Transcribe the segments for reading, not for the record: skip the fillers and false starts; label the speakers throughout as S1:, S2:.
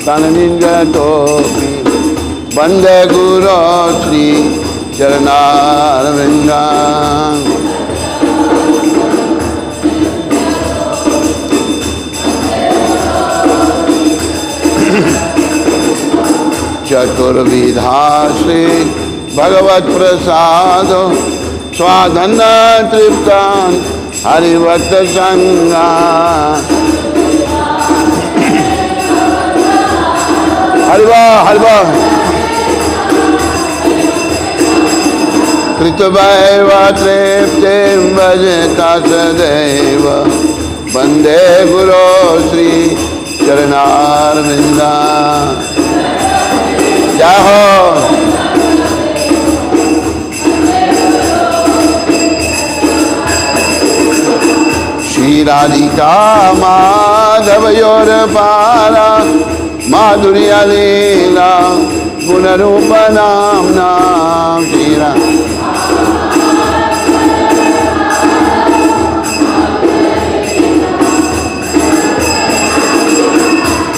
S1: तननिंजतोपि वन्दे गुरो श्री चरणारविन्दं चतुर्विधा श्री भगवत प्रसाद स्वाधन तृप्तान हरिभक्त संगा हरिवा हरिवा कृतवैव तृप्तिं भजता सदैव वन्दे गुरो श्री चरणारविन्दं जय हो। श्री राधिका माधवयोरपारा माधुर्य लीला गुणरूप नाम्ना श्रीरा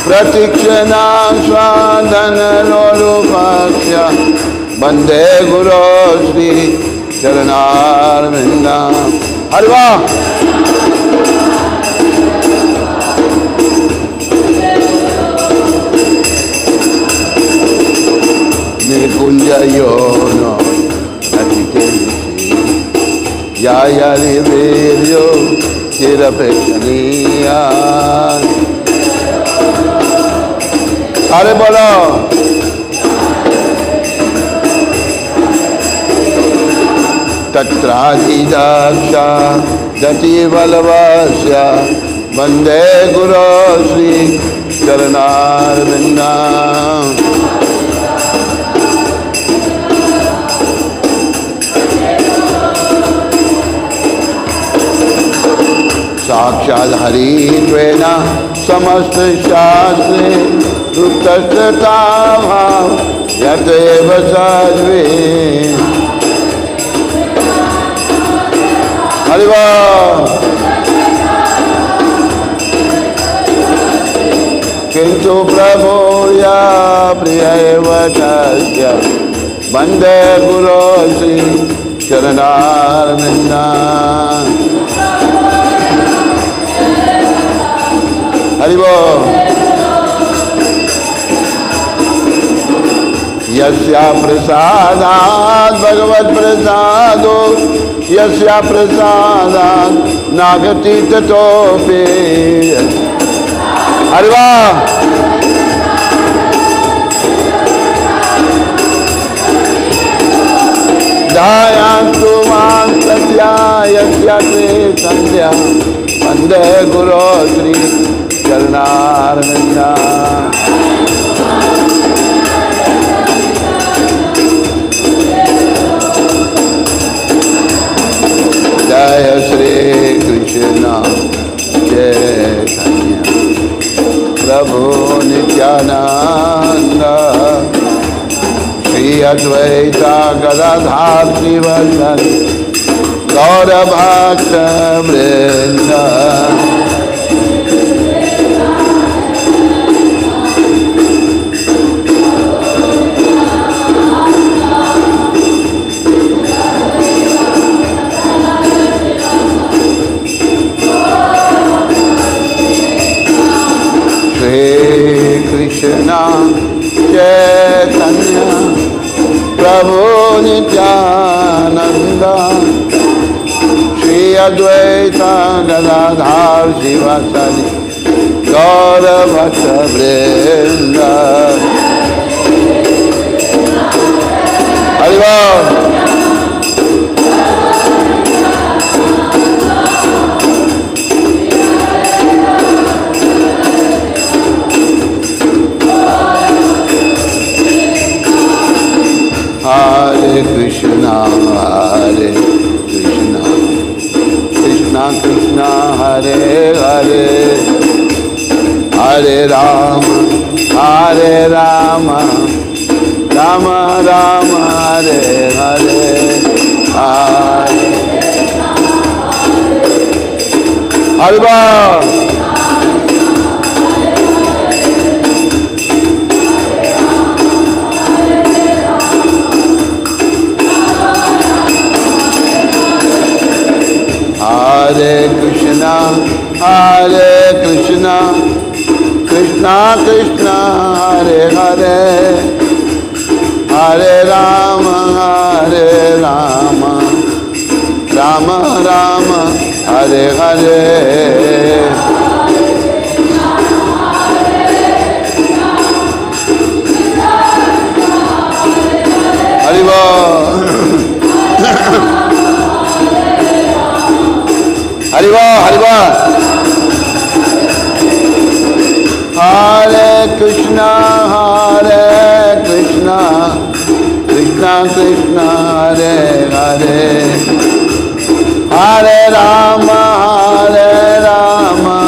S1: प्रतीक्षणा स्वादन लोलुपस्य वन्दे गुरो श्री चरणारविन्दं हरिवा निकुंजयो नो नचिकेशि या निवेद्यो चिरपेक्षणीया अरे बोलो तत्राधिदक्षा दतिबलवस्य वन्दे गुरो श्री चरणारविन्दं साक्षात् हरित्वेन समस्त शास्त्रे रुक्तस्तथा भाव यतएव सर्वे हरिवा किंतु प्रभो या प्रिय एव तस्य वन्दे गुरो श्री चरणारविन्दं हरिवो यस्या प्रसादात् भगवत प्रसादो यस्या प्रसादात् नागति ततोपि हरिवा ध्यायन्तु मां सत्या यस्या ते संध्या वन्दे गुरो श्री चरणारविन्दं जय श्री कृष्ण चैतन्य प्रभु नित्यानंद श्री अद्वैता गदाधर श्रीवत्सदि गौरभक्त वृंद कृष्ण चैतन्य प्रभु नित्यानंद श्री अद्वैता गदाधर शिवासादि गौरभक्त वृंद हरि बोल। हरे कृष्णा कृष्णा कृष्णा हरे हरे हरे राम राम राम हरे हरे हरे बोल। Hare Krishna, Hare Krishna, Krishna Krishna, Hare Hare, Hare Rama, Hare Rama, Rama Rama, Hare Hare. Haribo. Haribo, Haribo. Hare Krishna, Hare Krishna, Krishna Krishna, Hare Hare, Hare Rama, Hare Rama,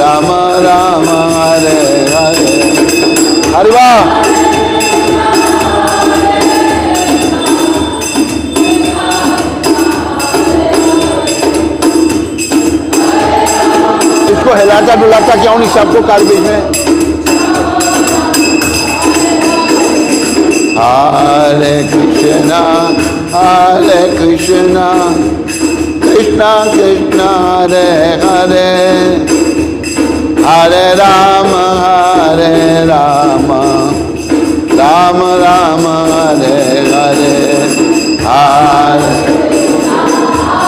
S1: Rama Rama, Hare Hare. Haribo. इसको हिलाता डुलाता क्यों नहीं सबको car बीच में। Hare Krishna, Hare Krishna, Krishna Krishna, Hare Hare, Hare Rama, Hare Rama, Rama Rama, Hare Hare.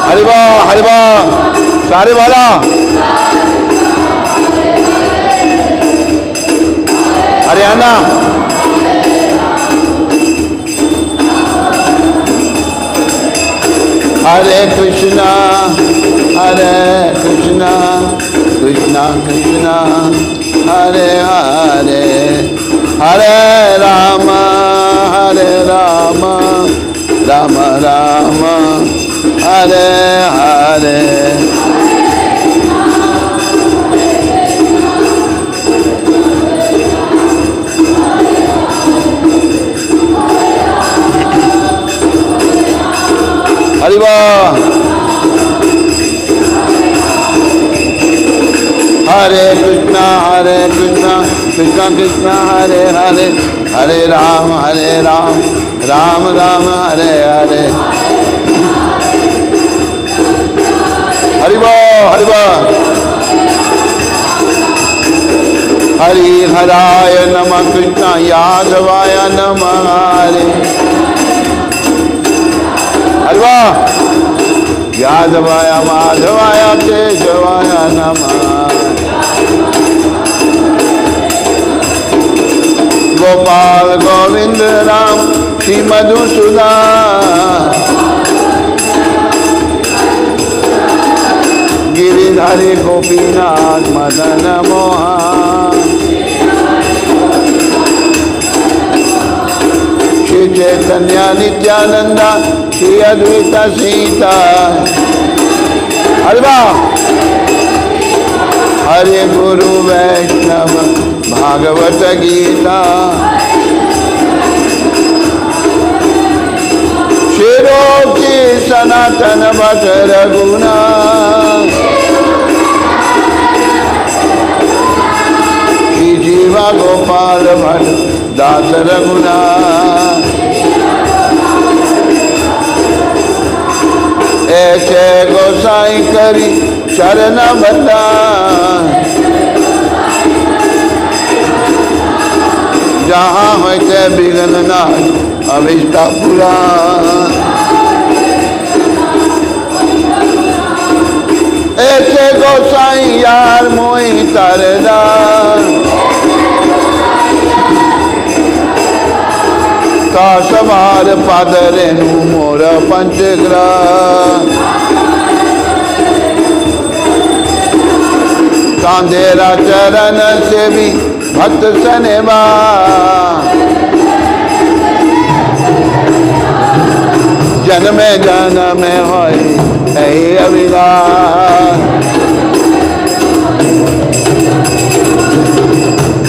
S1: Haribo, Haribo, सारे वाला Haryana. Hare Krishna, Hare Krishna, Krishna Krishna, Hare Hare, Hare Rama, Hare Rama, Rama Rama, Hare Hare. Haribo. Hare Krishna, Hare Krishna, Krishna Krishna, Hare Hare, Hare Ram, Hare Ram, Ram Ram, Hare Hare. Haribo, Haribo. Hari Haraya Namah, Krishna Yadavaya Namah, Hare Haribo. Yadavaya Madhavaya Keshvaya Namah. Gopal Govind Ram Shri Madhusudan Giridhari Gopinath Madana Mohan Shri Chaitanya Nityananda Shri Advaita Sita. Haribo. Hare Guru Vaishnava Bhagavad Gita Shiroki Sanatana Bhattara Guna Shri Jiva Gopal Bhatt Dasara Guna ऐसे गोसाई करी शरण बता जहाँ होते बिघन नाश अभिष्टा पूरा ऐसे गोसाई यार मोई तरदार का सवार पादरेनु मोर पंचग्रह कांधेरा चरण से भी भक्त सनेवा जन्मे जन्मे होई ऐ अविनाश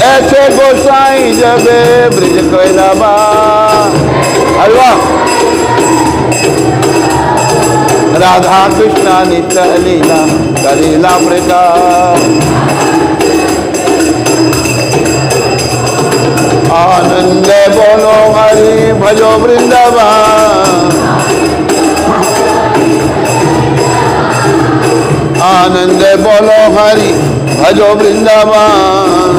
S1: ऐसे गोसाई जबे ब्रिज कैलाबा। हलवा राधा कृष्णा नित्य लीला कलीला प्रकाश आनंद बोलो हरि भजो वृंदावन आनंद बोलो हरि भजो वृंदावन।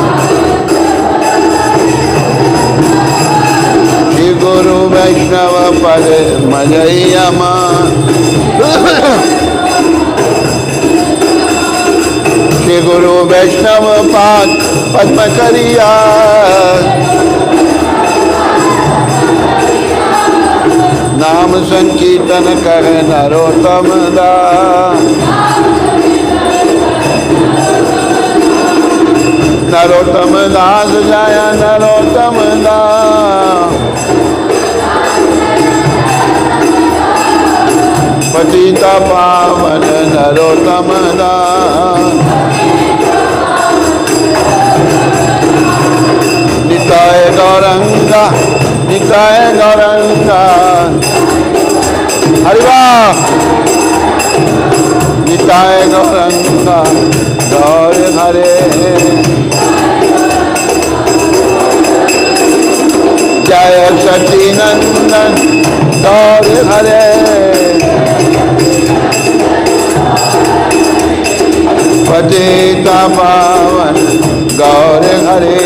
S1: श्री गुरु वैष्णव पद मजैयमा। श्री गुरु वैष्णव पाद पद्म करिया। नाम संकीर्तन कहे नरोत्तम दास। नरोत्तम दास जय नरोत्तम दास। पतिता पावन नरोत्तम दास। निताय गौरंगा निताय गौरंगा। हरि वाह। निताय गौरंगा गौर हरे। जय सच्चिनंदन गौर हरे। पतिता पावन गौर हरे।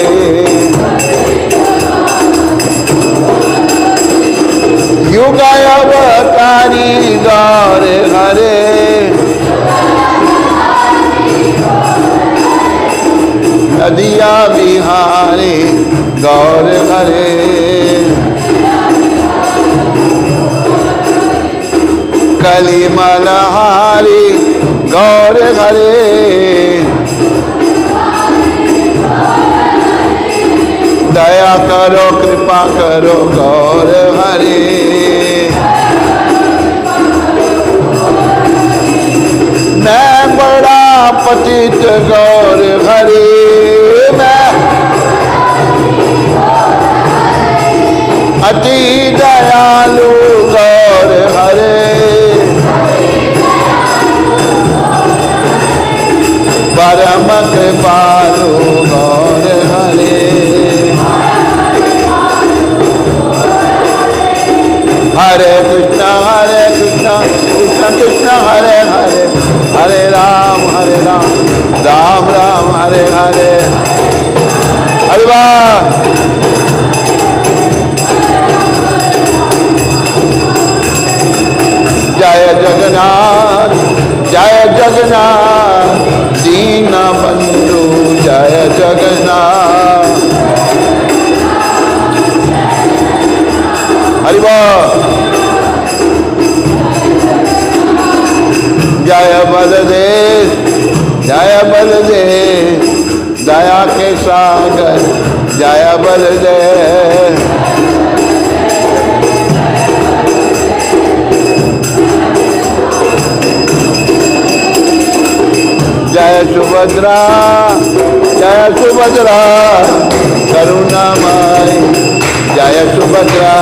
S1: युगावतारी गौर हरे। नदिया बिहारी गौर हरे। कलिमलहारी गौर हरे। दया करो कृपा करो गौर हरे। मैं बड़ा पतित गौर हरे। मैं अति दयालु गौर हरे। परम कृपालु गौर हरे। हरे कृष्णा कृष्णा कृष्णा हरे हरे। हरे राम राम राम हरे हरे। हरि वाह। जय जगन्नाथ दीन बंधु जय जगन्नाथ। हरि वाह। जय बलदेव दया के सागर जय बलदेव। जय सुभद्रा करुणामय जय सुभद्रा।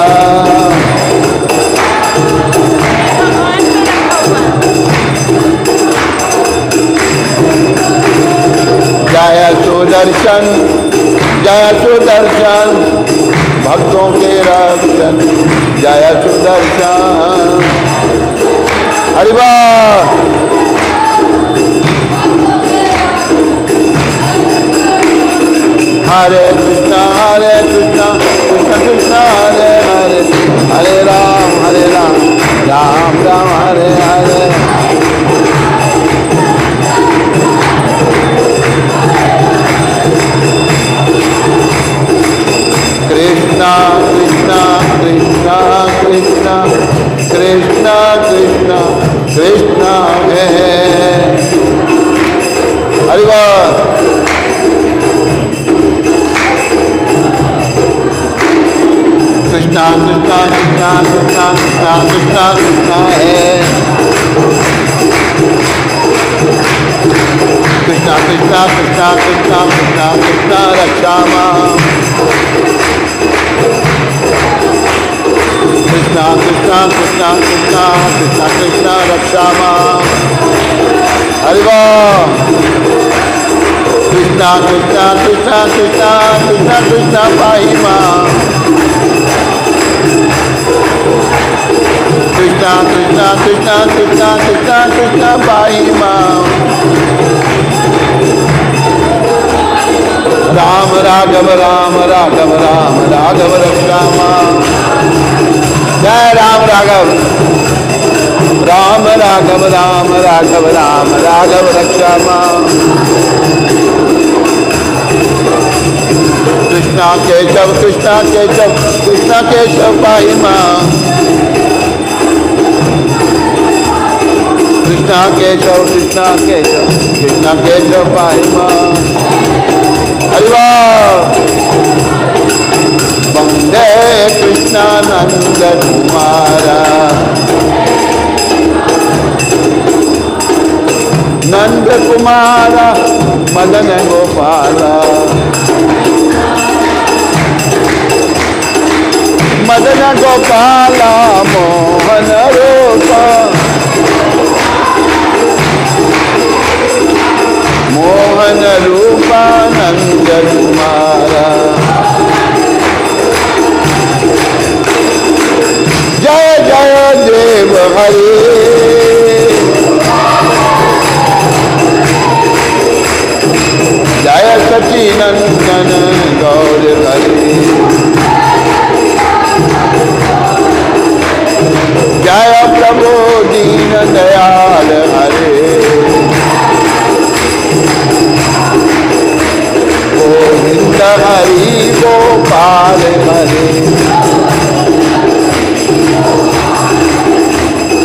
S1: जय सुदर्शन भक्तों के रक्षक जय सुदर्शन। हरि वाह। हरे कृष्णा कृष्णा कृष्णा हरे हरे। हरे राम राम राम हरे हरे। कृष्णा कृष्णा कृष्णा कृष्णा कृष्णा कृष्णा कृष्णा है। हरि वाह। कृष्णा कृष्णा कृष्णा कृष्णा कृष्णा कृष्णा कृष्णा है। कृष्णा कृष्णा कृष्णा कृष्णा कृष्णा कृष्णा रक्षा मां। कृष्णा कृष्णा कृष्णा कृष्णा कृष्णा कृष्णा रक्षा मां। हरि वाह। कृष्णा कृष्णा कृष्णा कृष्णा कृष्णा कृष्णा पाहि मां। कृष्णा कृष्णा कृष्णा कृष्णा कृष्णा कृष्णा पाहि मां। राम राघव राम राघव राम राघव रक्षा मां। जय राम राघव राम राघव राम राघव राम राघव रक्षा मां। कृष्णा केशव कृष्णा केशव कृष्णा केशव पाहि मां। कृष्णा केशव कृष्णा केशव कृष्णा केशव पाहि मां। हरि बोल। वंदे कृष्णानंद कुमारा नंद कुमारा मदन गोपाला मदन गोपाला मोहन रूपा मोहन रूपा नंद कुमारा। जय जय देव हरि जय सचिनंदन गौर हरि जय प्रभु दीन दयाल हरे गोविंद हरि गोपाल हरे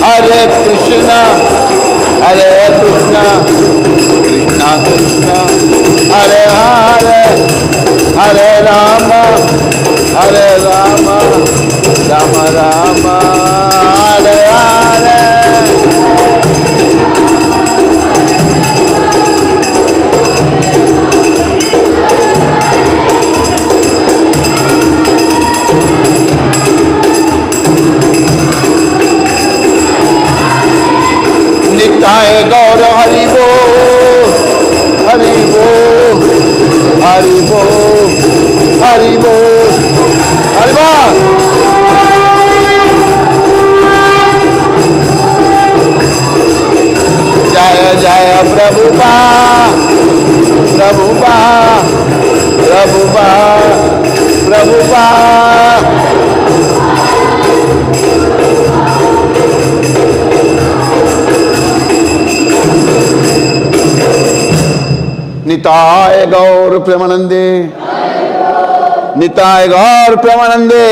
S1: हरे कृष्णा कृष्णा कृष्णा हरे हरे हरे राम राम राम हरे हरे। निताय गौर हरि बोल हरि बोल हरि बोल हरि बोल हरि बोल। जय जय प्रभुपा प्रभुपा प्रभुपा प्रभुपा। निताय गौर प्रेमानंदे निताय गौर प्रेमानंदे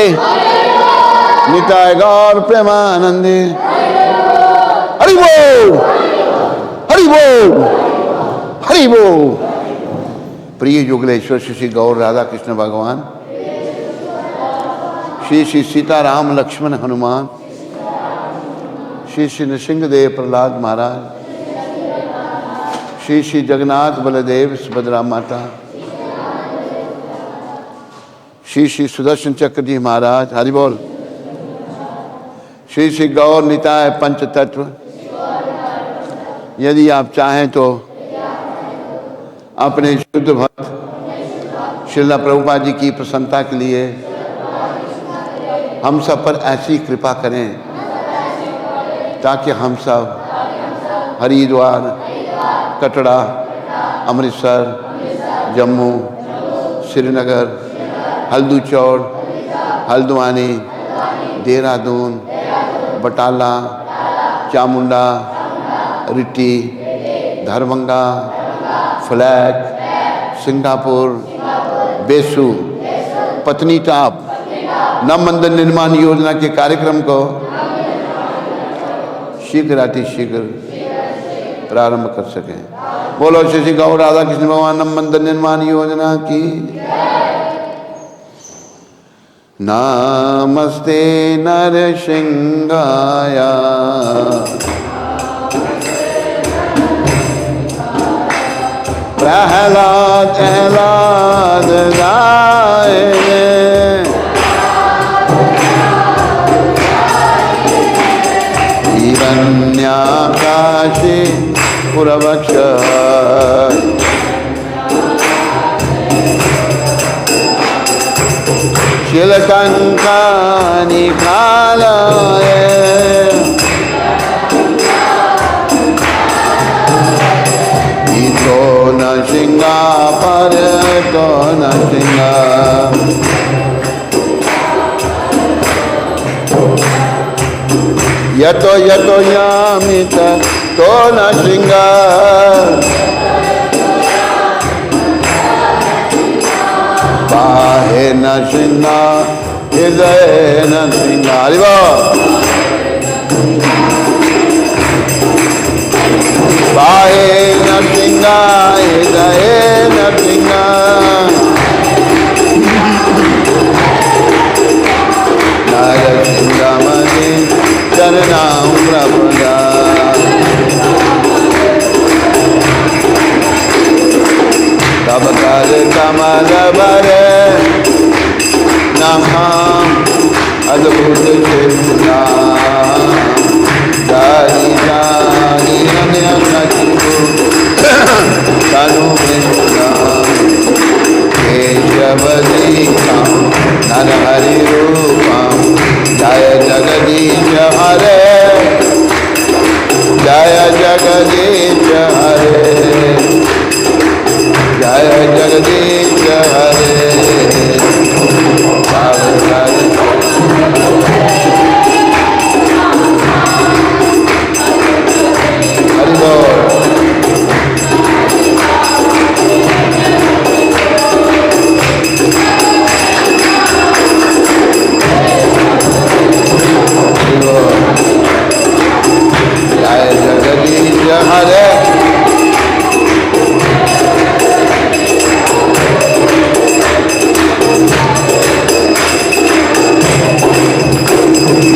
S1: निताय गौर प्रेमानंदे। हरि बोल हरि बोल हरि बोल। प्रिय युगलेश्वर श्री गौर राधा कृष्ण भगवान श्री श्री सीताराम लक्ष्मण हनुमान श्री श्री नृसिंहदेव प्रहलाद महाराज श्री श्री जगन्नाथ बलदेव सुभद्रा माता श्री श्री सुदर्शन चक्र जी महाराज हरि बोल। श्री श्री गौर निताय पंच तत्व। यदि आप चाहें तो अपने शुद्ध भक्त श्रीला प्रभुपाद जी की प्रसन्नता के लिए हम सब पर ऐसी कृपा करें ताकि हम सब हरिद्वार कटरा अमृतसर जम्मू श्रीनगर हल्दूचौड़ हल्द्वानी देहरादून बटाला चामुंडा रिट्टी दरभंगा फ्लैग सिंगापुर बेसू पत्नीटाप नव मंदिर निर्माण योजना के कार्यक्रम को शीघ्र प्रारंभ कर सकें। बोलो श्री गौर राधा कृष्ण भगवान नव मंदिर निर्माण योजना की। नमस्ते नरसिंहाय प्रहलाद राय हिरण्याकाशे पुरवक्ष शिलकंकानिकालय इतो न सिंगा पर तो न सिंगा यतो यतो यामित तो न सिंगा बाहे न सिंगा हृदय न सिंगा बाहे न सिंगा हृदय न सिंगा नरसिंहमणि चरणां प्रपदा तब कर कमल बर नमाम अद्भुत शिक्षा जारी जारी तनु वृंदा केशव दीक्षा नर हरि रूपा जय जगदीश हरे जय जगदीश हरे जय जगदीश हरे हरि बोल जय जगदीश हरे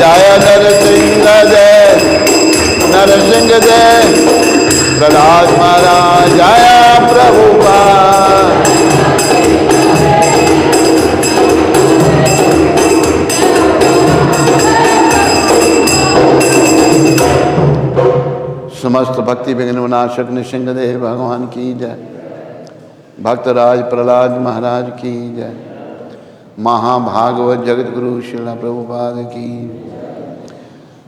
S1: जय नरसिंह जय नरसिंह जय प्रहलाद महाराज जय प्रभुपाद समस्त भक्ति विघ्न विनाशक नृसिंहदेव भगवान की जय भक्तराज प्रहलाद महाराज की जय महाभागवत जगत गुरु श्रील प्रभुपाद की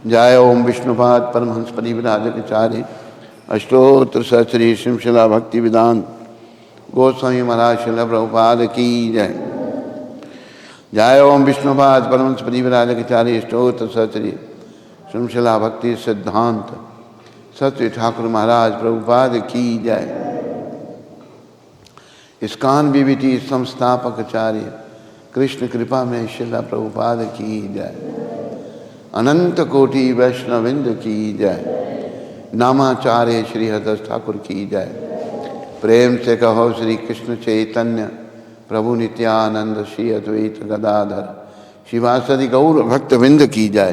S1: जय। ओम विष्णुपाद परमहंस परिव्राजकाचार्य अष्टोत्तर सहस्री शिला भक्ति विदान गोस्वामी महाराज श्रील प्रभुपाद की जय। जय ओम विष्णुपाद परमहंस परिव्राजकाचार्य अष्टोत्तर सहस्री शिला भक्ति सिद्धांत सत्य ठाकुर महाराज प्रभुपाद की जय। इस्कान विविटी संस्थापक आचार्य कृष्ण कृपा में शिला प्रभुपाद की जय। अनंत कोटि वैष्णविंद की जय। नामाचार्य श्री हरदास ठाकुर की जय। प्रेम से कहो श्री कृष्ण चैतन्य प्रभु नित्यानंद श्री अद्वैत गदाधर शिवासदि गौर भक्तविंद की जय।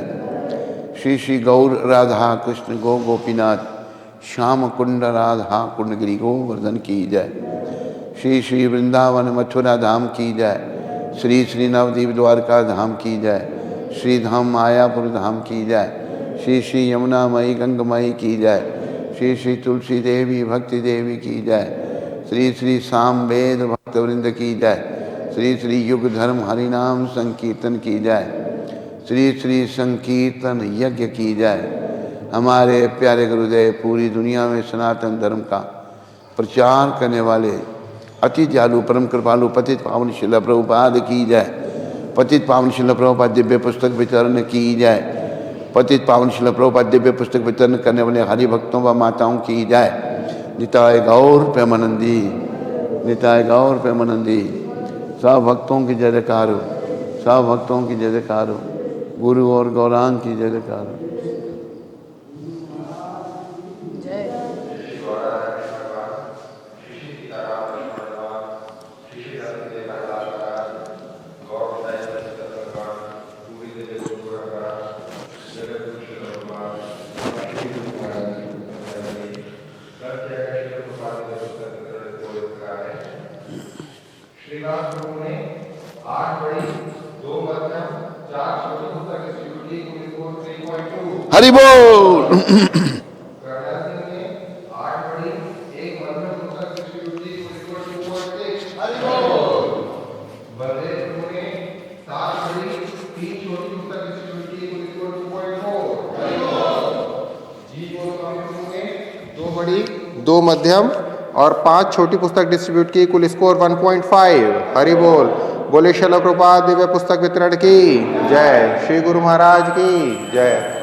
S1: श्री श्री गौर राधा कृष्ण गो गोपीनाथ श्याम कुंड राधा कुंडगिरी गोवर्धन की जय। श्री श्री वृंदावन मथुरा धाम की जय। श्री श्री नवदीप द्वारका धाम की जय। श्री धाम मायापुर धाम की जय। श्री श्री यमुना मई गंगमयी की जय। श्री श्री तुलसी देवी भक्ति देवी की जय। श्री श्री सामवेद भक्तवृंद की जय। श्री श्री युग धर्म हरिनाम संकीर्तन की जय। श्री श्री संकीर्तन यज्ञ की जय। हमारे प्यारे गुरुदेव पूरी दुनिया में सनातन धर्म का प्रचार करने वाले अति दयालु परम कृपालु पतित पावन शिला प्रभुपाद की जय। पतित पावन शिला प्रभुपाद दिव्य पुस्तक वितरण की जय। पतित पावन शिला प्रभुपाद दिव्य पुस्तक वितरण करने वाले हरि भक्तों व माताओं की जय। निताय गौर प्रेमानंदी निताय गौर प्रेमानंदी। सब भक्तों की जय जयकार हो। सब भक्तों की जय जयकार हो। गुरु और गौरांग की जय जयकार हो। हरि बोल।
S2: दो मध्यम और 5 छोटी पुस्तक डिस्ट्रीब्यूट की, कुल स्कोर 1.5। हरि बोल। बोले श्रील प्रभुपाद दिव्य पुस्तक वितरण की जय। श्री गुरु महाराज की जय।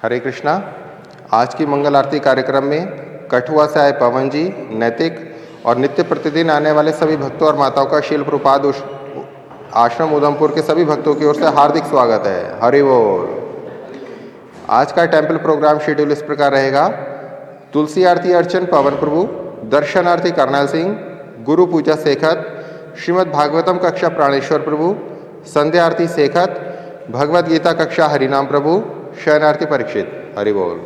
S2: हरे कृष्णा। आज की मंगल आरती कार्यक्रम में कठुआ से आए पवन जी, नैतिक और नित्य प्रतिदिन आने वाले सभी भक्तों और माताओं का श्रील प्रभुपाद आश्रम उधमपुर के सभी भक्तों की ओर से हार्दिक स्वागत है। हरि बोल। आज का टेंपल प्रोग्राम शेड्यूल इस प्रकार रहेगा। तुलसी आरती अर्चन पवन प्रभु, दर्शन आरती करनाल सिंह, गुरु पूजा शेखत, श्रीमद् भागवतम कक्षा प्राणेश्वर प्रभु, संध्या आरती शेखत, भगवद गीता कक्षा हरिनाम प्रभु, शयनार्थी परीक्षित। हरि बोल।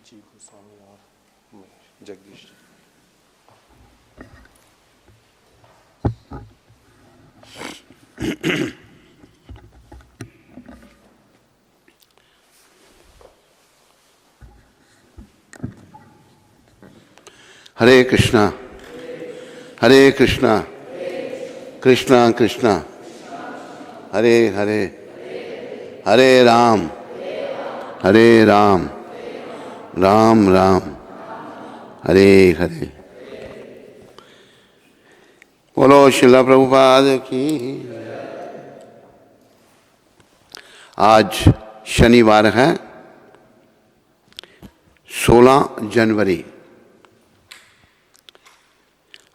S2: जी गोस्वामी और जगदीश।
S1: हरे कृष्णा हरे कृष्णा कृष्णा कृष्णा हरे हरे, हरे राम राम राम हरे हरे। बोलो श्रील प्रभुपाद की। आज शनिवार है 16 जनवरी।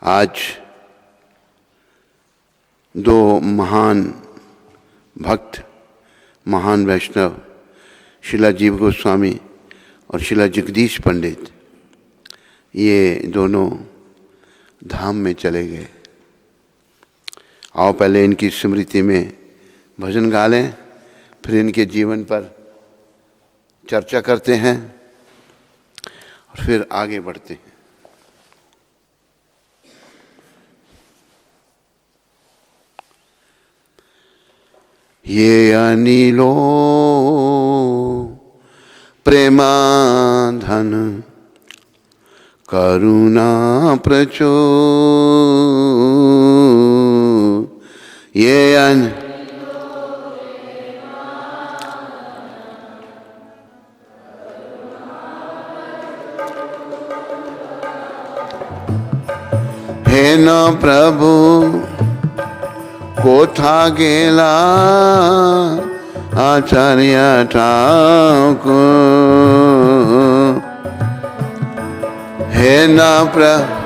S1: आज दो महान भक्त, महान वैष्णव श्रीला जीव गोस्वामी और श्रीला जगदीश पंडित, ये दोनों धाम में चले गए। आओ पहले इनकी स्मृति में भजन गा लें, फिर इनके जीवन पर चर्चा करते हैं और फिर आगे बढ़ते हैं। ये अनिलो प्रेमाधन करुणा प्रचो, ये हे न प्रभु कोथा गेला आचार्य ठाकुर, हे न प्रभु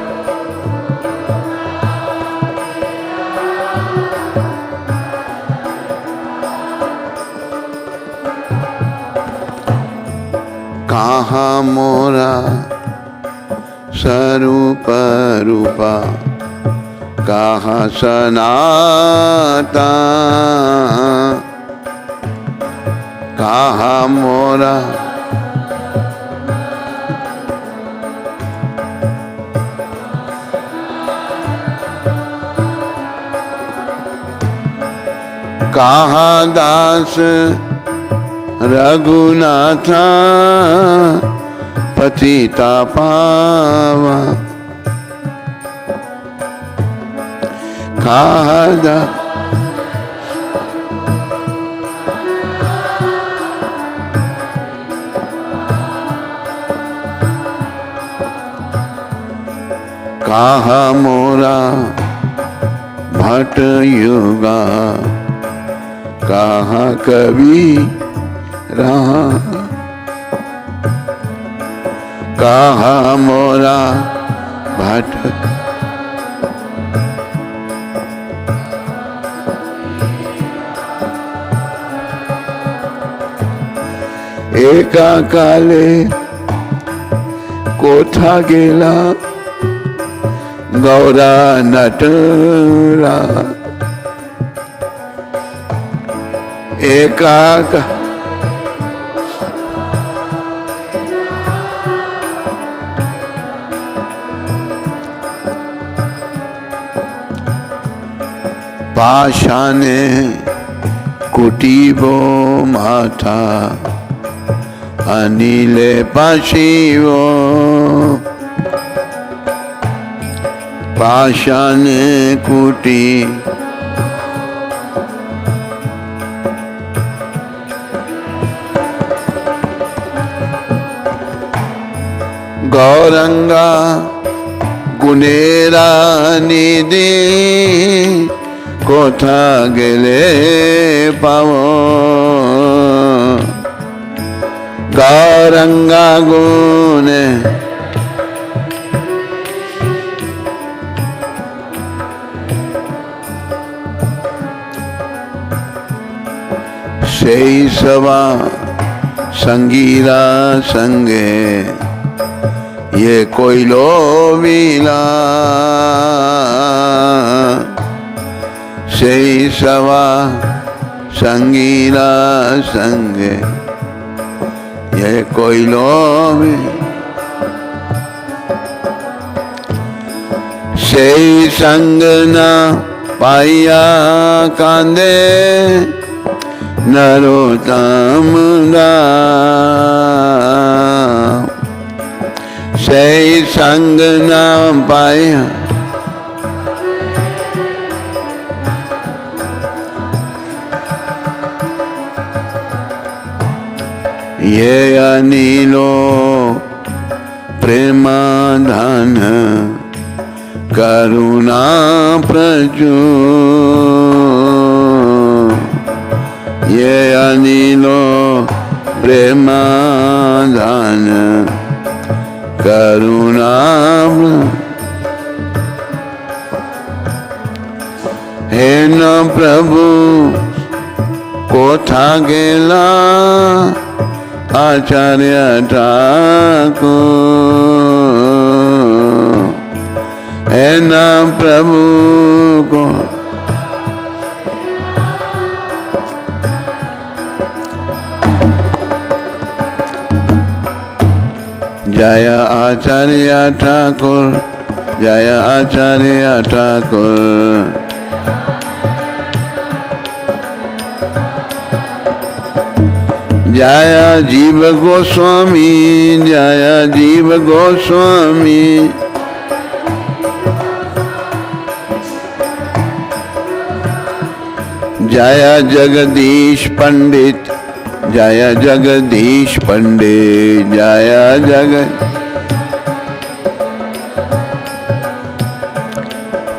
S1: कहाँ मोरा स्वरूप रूपा, कहाँ सनाता, कहाँ मोरा कहाँ दास रघुनाथा, पतिता पावा कहाँ दा कहाँ मोरा भट युगा, कहाँ कवि रहा, कहाँ मोरा भट एका काले कोठा गेला गौरा नटरा, एकाक पाषाणे कुटीबो माथा अनिले पाशिवो पाषाणे कुटी गौरंगा गुनेरा निधि कोथा गेले पावो गौरंगा गुने सेई सवा संगीरा संगे ये कोई लो विला सेई सवा संगीला संगे ये कोई लो सेई संग न पाया कांदे नरोत्तम सेई संग न पाया ये अनिलो प्रेमाधान करुणा प्रचु ये अनिलो प्रेमाधान करुणा हे न प्रभु कोथा गेला आचार्य ठाकुर है ना प्रभु को जय आचार्य ठाकुर जय आचार्य ठाकुर जय जीव गोस्वामी जय जीव गोस्वामी जय जगदीश पंडित जय जगदीश पंडित जय जग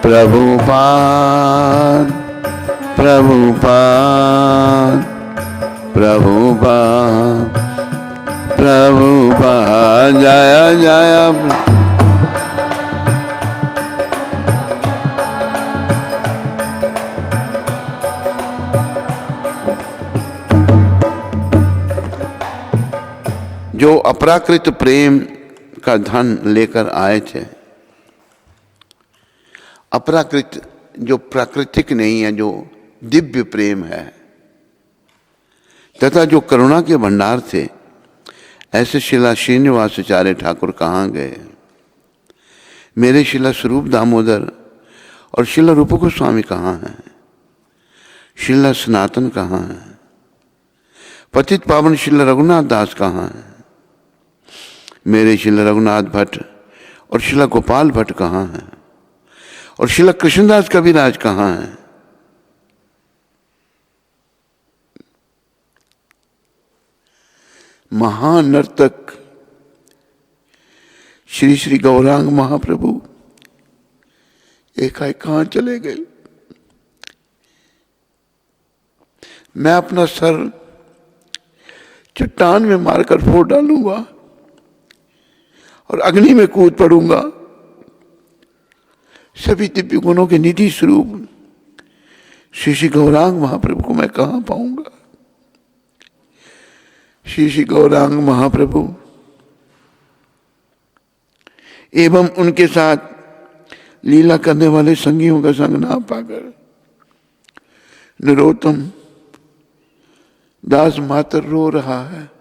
S1: प्रभुपाद प्रभुपाद प्रभुपाद प्रभुपाद जय जय जो अपराकृत प्रेम का धन लेकर आए थे, अपराकृत जो प्राकृतिक नहीं है, जो दिव्य प्रेम है तथा जो करुणा के भंडार थे, ऐसे शिला श्रीनिवासाचार्य ठाकुर कहाँ गए? मेरे शिला स्वरूप दामोदर और शिला रूप गोस्वामी कहाँ हैं? शिला सनातन कहाँ हैं? पतित पावन शिला रघुनाथ दास कहाँ हैं? मेरे शिला रघुनाथ भट्ट और शिला गोपाल भट्ट कहाँ हैं? और शिला कृष्णदास कविराज कहाँ हैं? महानर्तक श्री श्री गौरांग महाप्रभु एकाएक कहाँ चले गए? मैं अपना सर चट्टान में मारकर फोड़ डालूंगा और अग्नि में कूद पड़ूंगा। सभी दिव्य गुणों के निधि स्वरूप श्री श्री गौरांग महाप्रभु को मैं कहाँ पाऊंगा? श्री श्री गौरांग महाप्रभु एवं उनके साथ लीला करने वाले संगियों का संग ना पाकर नरोत्तम दास मात्र रो रहा है।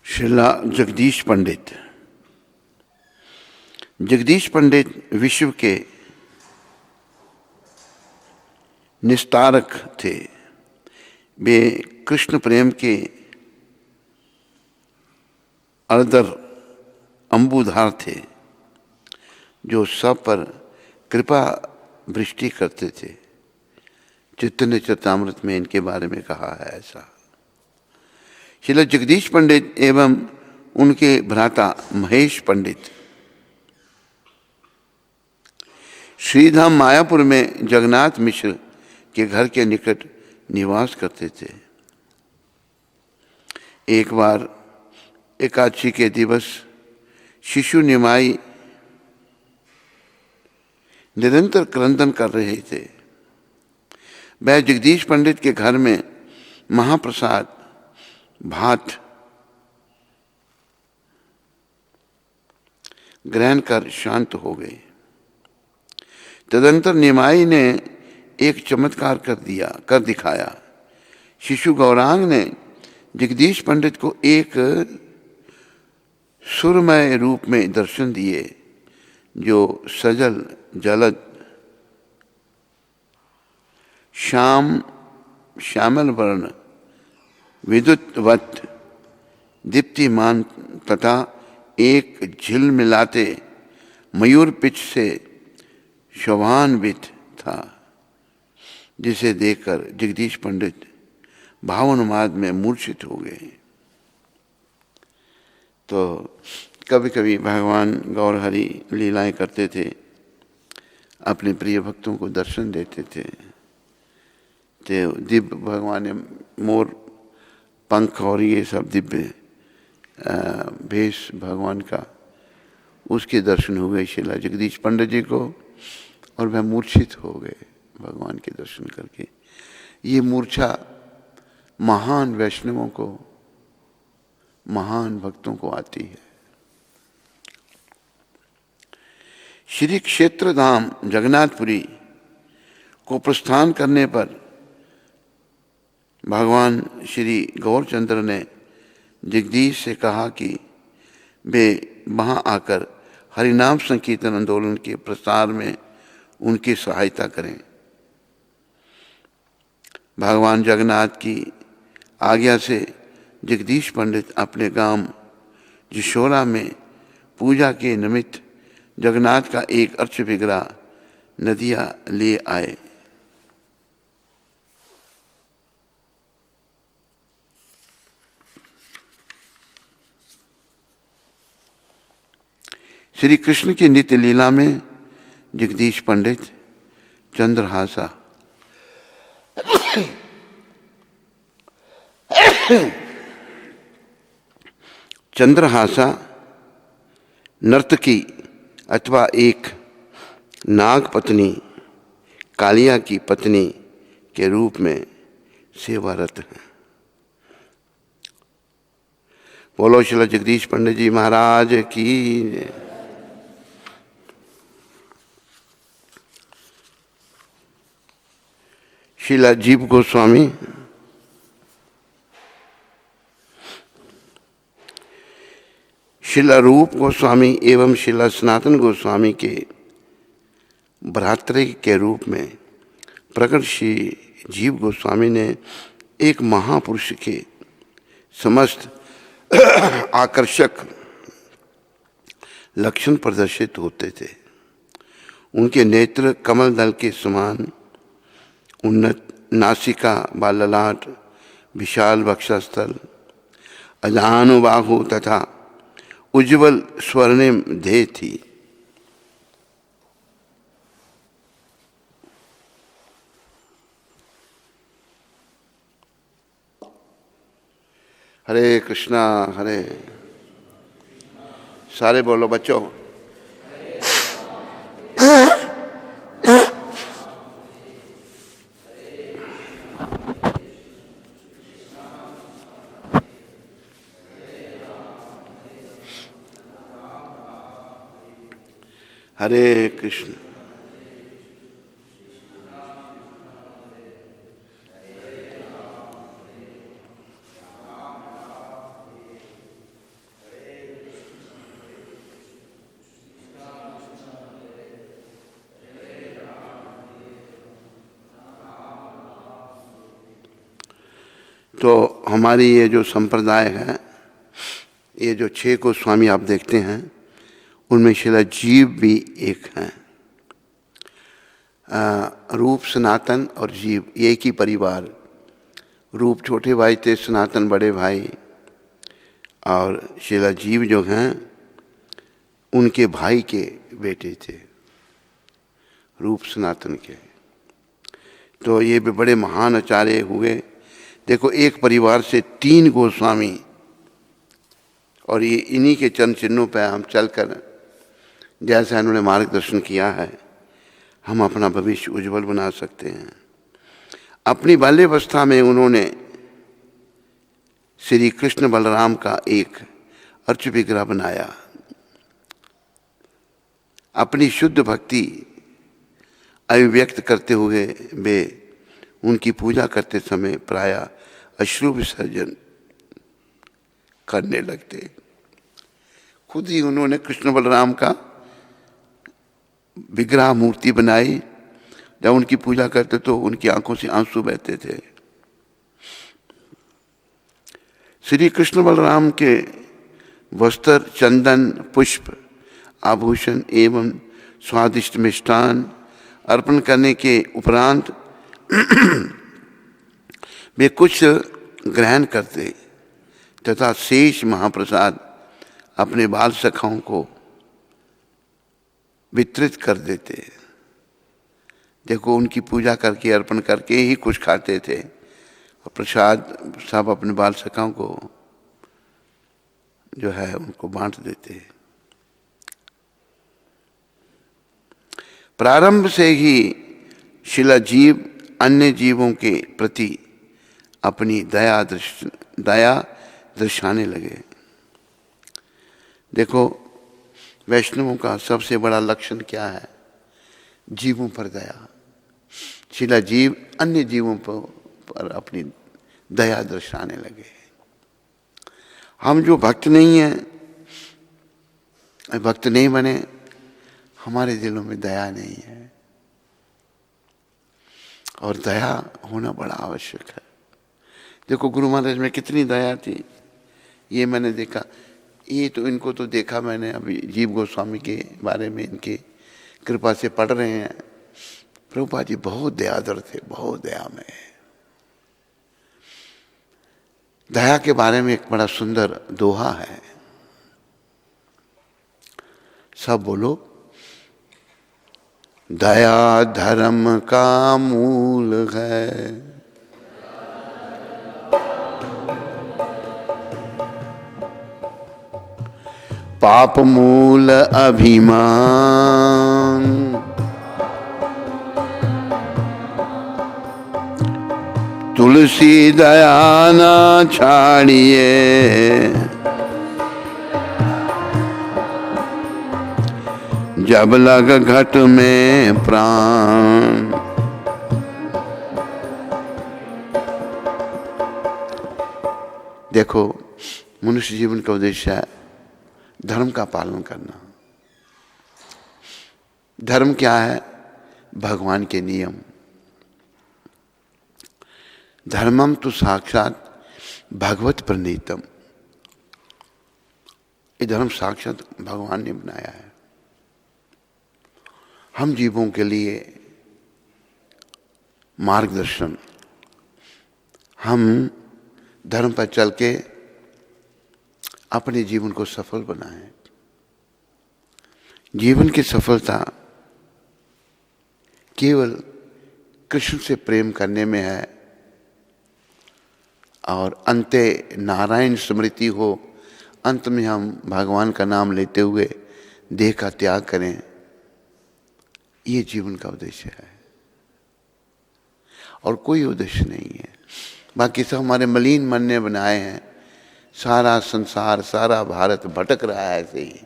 S1: श्रीला जगदीश पंडित। जगदीश पंडित विश्व के निस्तारक थे। वे कृष्ण प्रेम के अरदर अंबुधार थे, जो सब पर कृपा वृष्टि करते थे। चैतन्य चरितामृत में इनके बारे में कहा है ऐसा। श्रील जगदीश पंडित एवं उनके भ्राता महेश पंडित श्रीधाम मायापुर में जगन्नाथ मिश्र के घर के निकट निवास करते थे। एक बार एकादशी के दिवस शिशु निमाई निरंतर क्रंदन कर रहे थे। वह जगदीश पंडित के घर में महाप्रसाद भात ग्रहण कर शांत हो गए। तदंतर निमाई ने एक चमत्कार कर दिखाया। शिशु गौरांग ने जगदीश पंडित को एक सुरमय रूप में दर्शन दिए, जो सजल जलद श्यामल वर्ण विद्युतवत दीप्तिमान तथा एक झिलमिलाते मयूर पिच से शोभान्वित था, जिसे देखकर जगदीश पंडित भावोन्माद में मूर्छित हो गए। तो कभी कभी भगवान गौरहरि लीलाएं करते थे, अपने प्रिय भक्तों को दर्शन देते थे। तो दिव्य भगवान ने मोर पंख और ये सब दिव्य भेष भगवान का, उसके दर्शन हो गए शिला जगदीश पंडित जी को, और वह मूर्छित हो गए भगवान के दर्शन करके। ये मूर्छा महान वैष्णवों को, महान भक्तों को आती है। श्री क्षेत्र धाम जगन्नाथपुरी को प्रस्थान करने पर भगवान श्री गौरचंद्र ने जगदीश से कहा कि वे वहाँ आकर हरिनाम संकीर्तन आंदोलन के प्रसार में उनकी सहायता करें। भगवान जगन्नाथ की आज्ञा से जगदीश पंडित अपने गांव जिशोरा में पूजा के निमित्त जगन्नाथ का एक अर्च विग्रह नदिया ले आए। श्री कृष्ण की नित्य लीला में जगदीश पंडित चंद्रहासा नर्तकी अथवा एक नाग पत्नी कालिया की पत्नी के रूप में सेवारत हैं। बोलो श्री जगदीश पंडित जी महाराज की। श्रीला जीव गोस्वामी श्रीला रूप गोस्वामी एवं श्रीला सनातन गोस्वामी के भ्रातृ के रूप में प्रकट श्री जीव गोस्वामी ने एक महापुरुष के समस्त आकर्षक लक्षण प्रदर्शित होते थे। उनके नेत्र कमल दल के समान, उन्नत नासिका व ललाट, विशाल वक्षस्थल, अजानुबाहु तथा उज्ज्वल स्वर्णिम देह थी। हरे कृष्णा। हरे सारे बोलो बच्चों। हरे कृष्ण। तो हमारी ये जो संप्रदाय है, ये जो 6 गोस्वामी आप देखते हैं, उनमें शिला जीव भी एक हैं। रूप सनातन और जीव एक ही परिवार। रूप छोटे भाई थे, सनातन बड़े भाई, और शिला जीव जो हैं उनके भाई के बेटे थे, रूप सनातन के। तो ये भी बड़े महान आचार्य हुए। देखो, एक परिवार से 3 गोस्वामी, और ये इन्हीं के चरण चिन्हों पर हम चलकर, जैसा इन्होंने मार्गदर्शन किया है, हम अपना भविष्य उज्जवल बना सकते हैं। अपनी बाल्यावस्था में उन्होंने श्री कृष्ण बलराम का एक अर्च विग्रह बनाया। अपनी शुद्ध भक्ति अभिव्यक्त करते हुए वे उनकी पूजा करते समय प्रायः अश्रु विसर्जन करने लगते। खुद ही उन्होंने कृष्ण बलराम का विग्रह मूर्ति बनाई। जब उनकी पूजा करते तो उनकी आंखों से आंसू बहते थे। श्री कृष्ण बलराम के वस्त्र, चंदन, पुष्प, आभूषण एवं स्वादिष्ट मिष्टान अर्पण करने के उपरांत वे कुछ ग्रहण करते तथा शेष महाप्रसाद अपने बाल सखाओं को वितरित कर देते। देखो, उनकी पूजा करके, अर्पण करके ही कुछ खाते थे, और प्रसाद सब अपने बाल सखाओं को जो है उनको बांट देते। प्रारंभ से ही शिला जीव अन्य जीवों के प्रति अपनी दया दर्शाने लगे। देखो, वैष्णवों का सबसे बड़ा लक्षण क्या है? जीवों पर दया। शिला जीव अन्य जीवों पर अपनी दया दर्शाने लगे। हम जो भक्त नहीं हैं, भक्त नहीं बने, हमारे दिलों में दया नहीं है, और दया होना बड़ा आवश्यक है। देखो, गुरु महाराज में कितनी दया थी, ये मैंने देखा। ये तो इनको तो देखा मैंने, अभी जीव गोस्वामी के बारे में इनके कृपा से पढ़ रहे हैं। प्रभुपाद जी बहुत दयादर थे, बहुत दयामय। दया के बारे में एक बड़ा सुंदर दोहा है, सब बोलो। दया धर्म का मूल है, पाप मूल अभिमान। तुलसी दया ना छाड़िए, जब लग घट में प्राण। देखो, मनुष्य जीवन का उद्देश्य है धर्म का पालन करना। धर्म क्या है? भगवान के नियम। धर्मम तो साक्षात भगवत प्रणीतम। ये धर्म साक्षात भगवान ने बनाया है। हम जीवों के लिए मार्गदर्शन, हम धर्म पर चल के अपने जीवन को सफल बनाएं। जीवन की सफलता केवल कृष्ण से प्रेम करने में है और अंते नारायण स्मृति हो, अंत में हम भगवान का नाम लेते हुए देह का त्याग करें, ये जीवन का उद्देश्य है और कोई उद्देश्य नहीं है। बाकी सब हमारे मलिन मन ने बनाए हैं। सारा संसार, सारा भारत भटक रहा है ऐसे ही।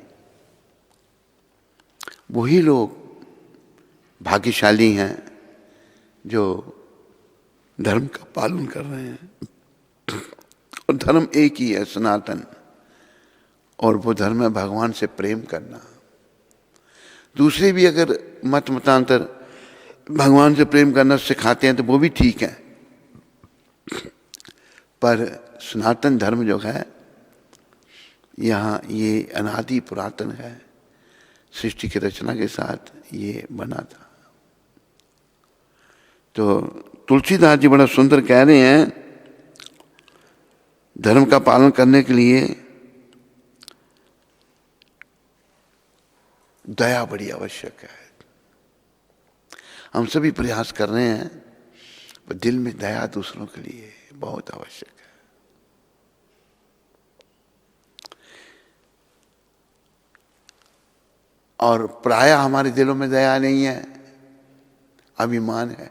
S1: वही लोग भाग्यशाली हैं जो धर्म का पालन कर रहे हैं। और धर्म एक ही है, सनातन, और वो धर्म है भगवान से प्रेम करना। दूसरे भी अगर मतांतर भगवान से प्रेम करना सिखाते हैं तो वो भी ठीक है, पर सनातन धर्म जो है यहाँ ये अनादि पुरातन है, सृष्टि की रचना के साथ ये बना था। तो तुलसीदास जी बड़ा सुंदर कह रहे हैं, धर्म का पालन करने के लिए दया बड़ी आवश्यक है। हम सभी प्रयास कर रहे हैं, पर दिल में दया दूसरों के लिए बहुत आवश्यक है। और प्रायः हमारे दिलों में दया नहीं है, अभिमान है।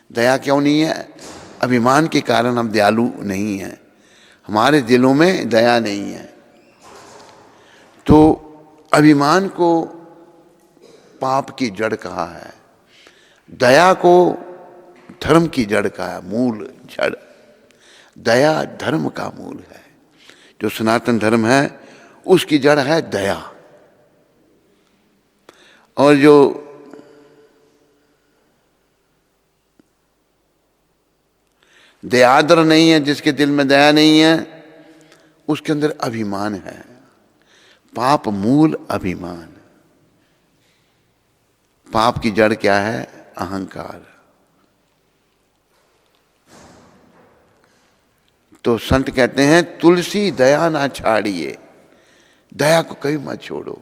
S1: दया क्यों नहीं है? अभिमान के कारण हम दयालु नहीं हैं। हमारे दिलों में दया नहीं है। तो अभिमान को पाप की जड़ कहा है, दया को धर्म की जड़ कहा है, मूल जड़। दया धर्म का मूल है। जो सनातन धर्म है उसकी जड़ है दया। और जो दयाद्र नहीं है, जिसके दिल में दया नहीं है, उसके अंदर अभिमान है। पाप मूल अभिमान। पाप की जड़ क्या है? अहंकार। तो संत कहते हैं तुलसी दया ना छाड़िए, दया को कभी मत छोड़ो।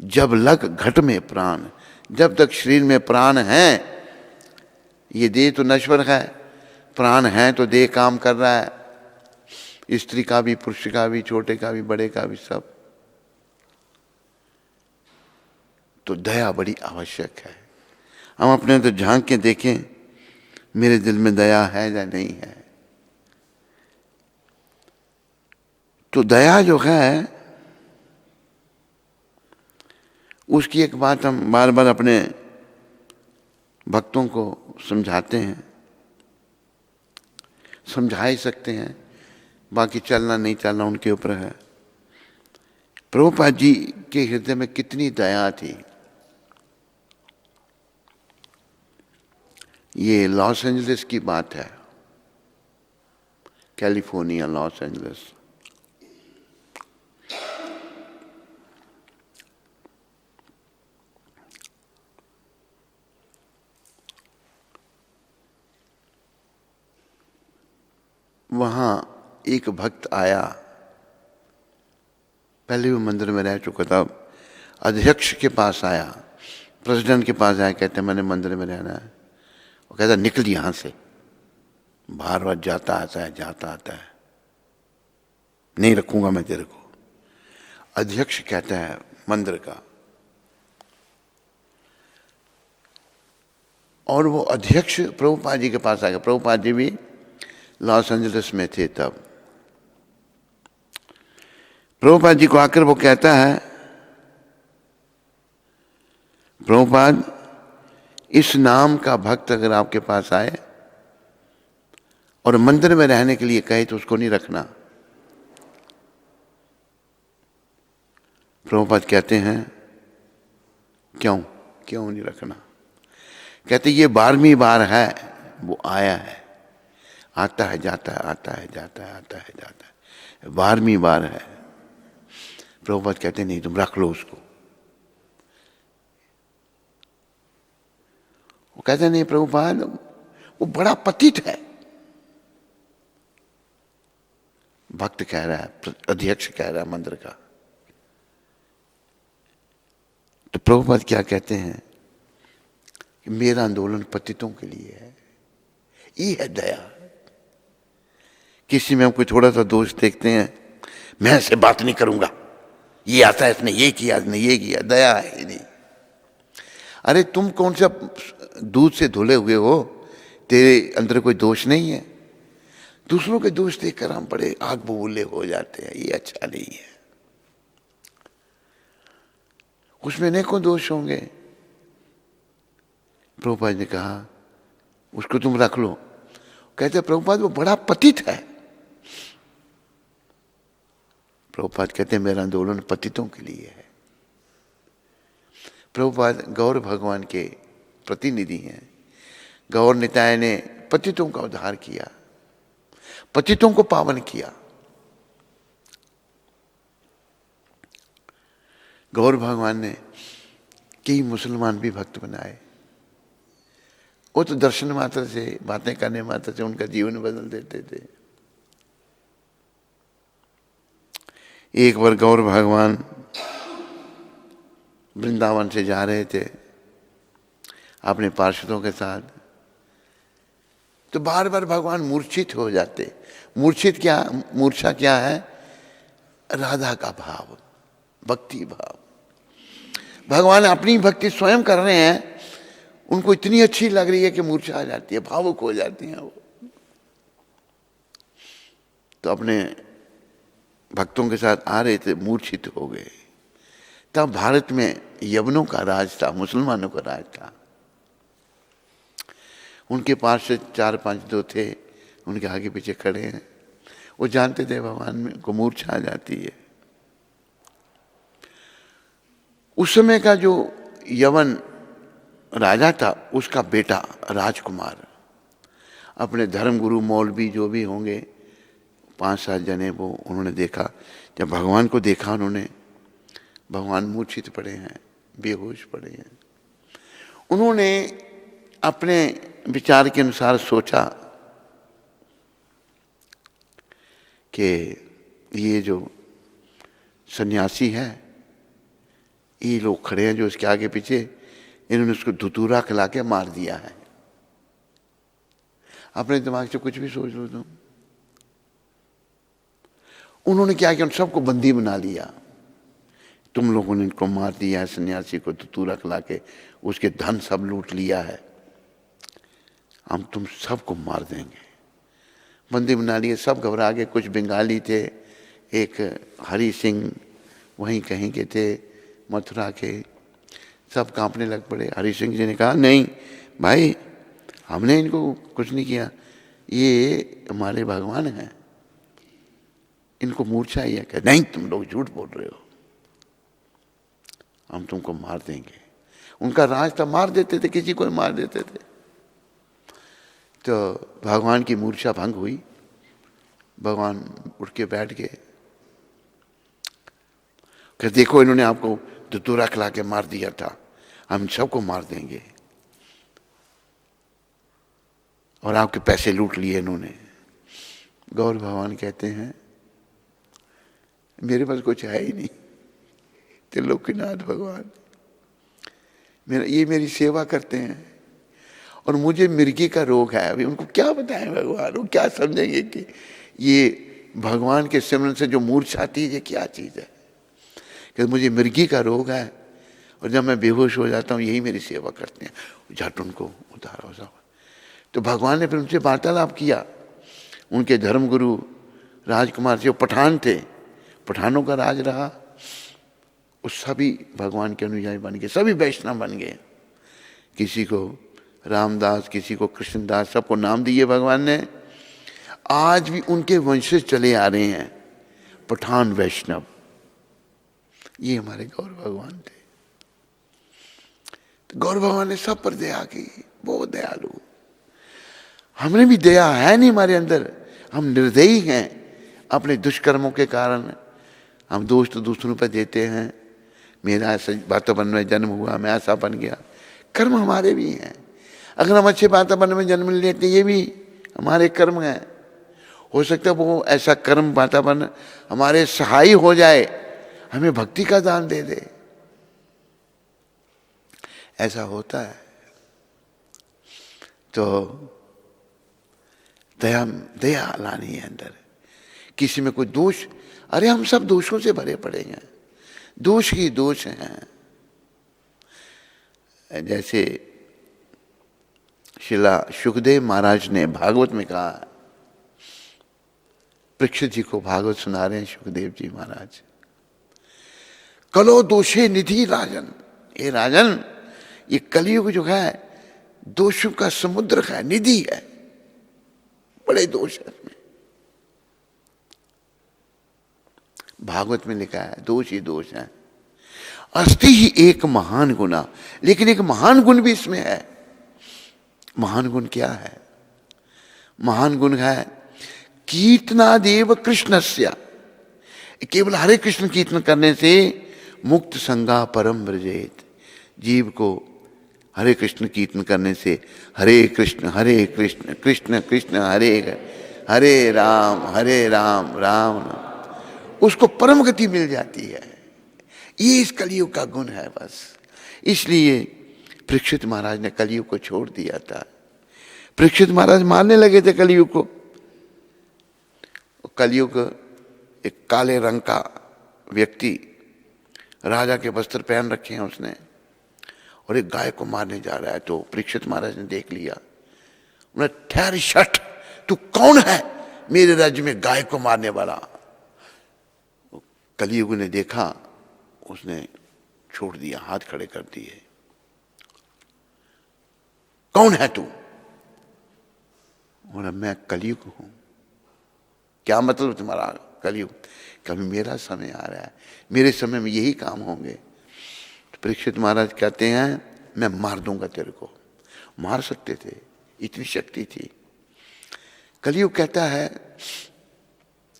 S1: जब लग घट में प्राण, जब तक शरीर में प्राण है, ये देह तो नश्वर है, प्राण है तो देह काम कर रहा है, स्त्री का भी, पुरुष का भी, छोटे का भी, बड़े का भी, सब। तो दया बड़ी आवश्यक है। हम अपने तो झांक के देखें, मेरे दिल में दया है या नहीं है। तो दया जो है, उसकी एक बात हम बार बार अपने भक्तों को समझाते हैं, समझा ही सकते हैं, बाकी चलना नहीं चलना उनके ऊपर है। प्रभुपाद जी के हृदय में कितनी दया थी। ये लॉस एंजलिस की बात है, कैलिफोर्निया, लॉस एंजलिस। वहाँ एक भक्त आया, पहले वो मंदिर में रह चुका था, अध्यक्ष के पास आया, प्रेसिडेंट के पास आया, कहते मैंने मंदिर में रहना है। वो कहता निकल यहाँ से, बार बार जाता आता है, जाता आता है, नहीं रखूंगा मैं तेरे को। अध्यक्ष कहता है मंदिर का, और वो अध्यक्ष प्रभुपाद जी के पास आ गया। प्रभुपाद जी भी लॉस एंजलिस में थे तब। प्रभुपाद जी को आकर वो कहता है, प्रभुपाद, इस नाम का भक्त अगर आपके पास आए और मंदिर में रहने के लिए कहे तो उसको नहीं रखना। प्रभुपाद कहते हैं क्यों क्यों नहीं रखना? कहते ये 12वीं बार है वो आया है, आता है जाता है, आता है जाता है, आता है जाता है, 12वीं बार है। प्रभुपाद कहते नहीं, तुम रख लो उसको। वो कहते नहीं प्रभुपाद, वो बड़ा पतित है। भक्त कह रहा है, अध्यक्ष कह रहा है मंदिर का। तो प्रभुपाद क्या कहते हैं कि मेरा आंदोलन पतितों के लिए है। ये है दया। किसी में हम कोई थोड़ा सा दोष देखते हैं, मैं ऐसे बात नहीं करूंगा, ये आता है, इसने ये किया, इसने ये किया, दया है ही नहीं। अरे तुम कौन सा दूध से धुले हुए हो, तेरे अंदर कोई दोष नहीं है। दूसरों के दोष देखकर हम बड़े आग बबूले हो जाते हैं, ये अच्छा नहीं है। उसमें अनेकों दोष होंगे। प्रभुपाद ने कहा उसको तुम रख लो। कहते प्रभुपाद वो बड़ा पतित है। प्रभुपाद कहते मेरा आंदोलन पतितों के लिए है। प्रभुपाद गौर भगवान के प्रतिनिधि हैं। गौर निताय ने पतितों का उद्धार किया, पतितों को पावन किया। गौर भगवान ने कई मुसलमान भी भक्त बनाए। वो तो दर्शन मात्र से, बातें करने मात्र से उनका जीवन बदल देते थे। एक बार गौर भगवान वृंदावन से जा रहे थे अपने पार्षदों के साथ, तो बार बार भगवान मूर्छित हो जाते। मूर्छा क्या है? राधा का भाव, भक्ति भाव। भगवान अपनी भक्ति स्वयं कर रहे हैं, उनको इतनी अच्छी लग रही है कि मूर्छा आ जाती है, भावुक हो जाती हैं वो। तो अपने भक्तों के साथ आ रहे थे, मूर्छित हो गए। तब भारत में यवनों का राज था, मुसलमानों का राज था। उनके पास से 4-5 जो थे, उनके आगे पीछे खड़े हैं। वो जानते थे भगवान में को मूर्छा आ जाती है। उस समय का जो यवन राजा था, उसका बेटा राजकुमार अपने धर्मगुरु मौलवी जो भी होंगे 5-7 जने, वो उन्होंने देखा। जब भगवान को देखा उन्होंने, भगवान मूर्छित पड़े हैं, बेहोश पड़े हैं। उन्होंने अपने विचार के अनुसार सोचा कि ये जो सन्यासी है, ये लोग खड़े हैं जो इसके आगे पीछे, इन्होंने उसको धतूरा खिला के मार दिया है। अपने दिमाग से कुछ भी सोच लो तुम। उन्होंने क्या किया, उन सबको बंदी बना लिया। तुम लोगों ने इनको मार दिया है, सन्यासी को धतूरा खिला के, उसके धन सब लूट लिया है, हम तुम सबको मार देंगे। बंदी बना लिए, सब घबरा गए। कुछ बंगाली थे, एक हरि सिंह वहीं कहीं के थे, मथुरा के, सब कांपने लग पड़े। हरि सिंह जी ने कहा नहीं भाई, हमने इनको कुछ नहीं किया, ये हमारे भगवान हैं, इनको मूर्छा ही है। नहीं, तुम लोग झूठ बोल रहे हो, हम तुमको मार देंगे। उनका राज था, मार देते थे, किसी को मार देते थे। तो भगवान की मूर्छा भंग हुई। भगवान उठ के बैठ गए कि देखो इन्होंने आपको धतूरा खिला के मार दिया था, हम सबको मार देंगे, और आपके पैसे लूट लिए इन्होंने। गौर भगवान कहते हैं मेरे पास कुछ है ही नहीं, त्रिलोकीनाथ भगवान ये मेरी सेवा करते हैं, और मुझे मिर्गी का रोग है। अभी उनको क्या बताएं भगवान, वो क्या समझेंगे कि ये भगवान के सिमरन से जो मूर्छा आती है ये क्या चीज़ है। कि मुझे मिर्गी का रोग है, और जब मैं बेहोश हो जाता हूँ यही मेरी सेवा करते हैं। झट उनको उतारा हो। तो भगवान ने फिर उनसे वार्तालाप किया। उनके धर्मगुरु राजकुमार से, वो पठान थे, पठानों का राज रहा। उस सभी भगवान के अनुयायी बन गए, सभी वैष्णव बन गए। किसी को रामदास, किसी को कृष्णदास, सबको नाम दिए भगवान ने। आज भी उनके वंशज चले आ रहे हैं, पठान वैष्णव। ये हमारे गौर भगवान थे। तो गौर भगवान ने सब पर दया की, बहुत दयालु। हमने भी दया है नहीं हमारे अंदर, हम निर्दयी हैं अपने दुष्कर्मों के कारण। हम दोष तो दूसरों पर देते हैं, मेरा ऐसा वातावरण में जन्म हुआ, मैं ऐसा बन गया। कर्म हमारे भी हैं। अगर हम अच्छे वातावरण में जन्म लेते, ये भी हमारे कर्म हैं। हो सकता है वो ऐसा कर्म वातावरण हमारे सहाय हो जाए, हमें भक्ति का दान दे दे। ऐसा होता है। तो दया दया लानी है अंदर। किसी में कोई दोष, अरे हम सब दोषों से भरे पड़े हैं, दोष ही दोष हैं। जैसे शिला सुखदेव महाराज ने भागवत में कहा, परीक्षित जी को भागवत सुना रहे हैं सुखदेव जी महाराज, कलो दोषे निधि राजन। ये राजन, ये कलयुग जो है दोषों का समुद्र है, निधि है, बड़े दोष है इसमें। भागवत में लिखा है दोष ही दोष है। अस्ति ही एक महान गुना, लेकिन एक महान गुण भी इसमें है। महान गुण क्या है? महान गुण है कीर्तनादेव कृष्णस्य। केवल हरे कृष्ण कीर्तन करने से मुक्त संगा परम व्रजेत। जीव को हरे कृष्ण कीर्तन करने से, हरे कृष्ण कृष्ण कृष्ण हरे हरे राम राम राम, उसको परम गति मिल जाती है। ये इस कलयुग का गुण है बस। इसलिए परीक्षित महाराज ने कलयुग को छोड़ दिया था। परीक्षित महाराज मारने लगे थे कलयुग को। कलयुग एक काले रंग का व्यक्ति, राजा के वस्त्र पहन रखे हैं उसने, और एक गाय को मारने जा रहा है। तो परीक्षित महाराज ने देख लिया, उन्हें ठहर शठ, तू कौन है मेरे राज्य में गाय को मारने वाला? कलयुग ने देखा, उसने छोड़ दिया, हाथ खड़े कर दिए। कौन है तू? बोला मैं कलयुग हूं। क्या मतलब तुम्हारा कलयुग? कभी मेरा समय आ रहा है, मेरे समय में यही काम होंगे। तो परीक्षित महाराज कहते हैं मैं मार दूंगा तेरे को। मार सकते थे, इतनी शक्ति थी। कलयुग कहता है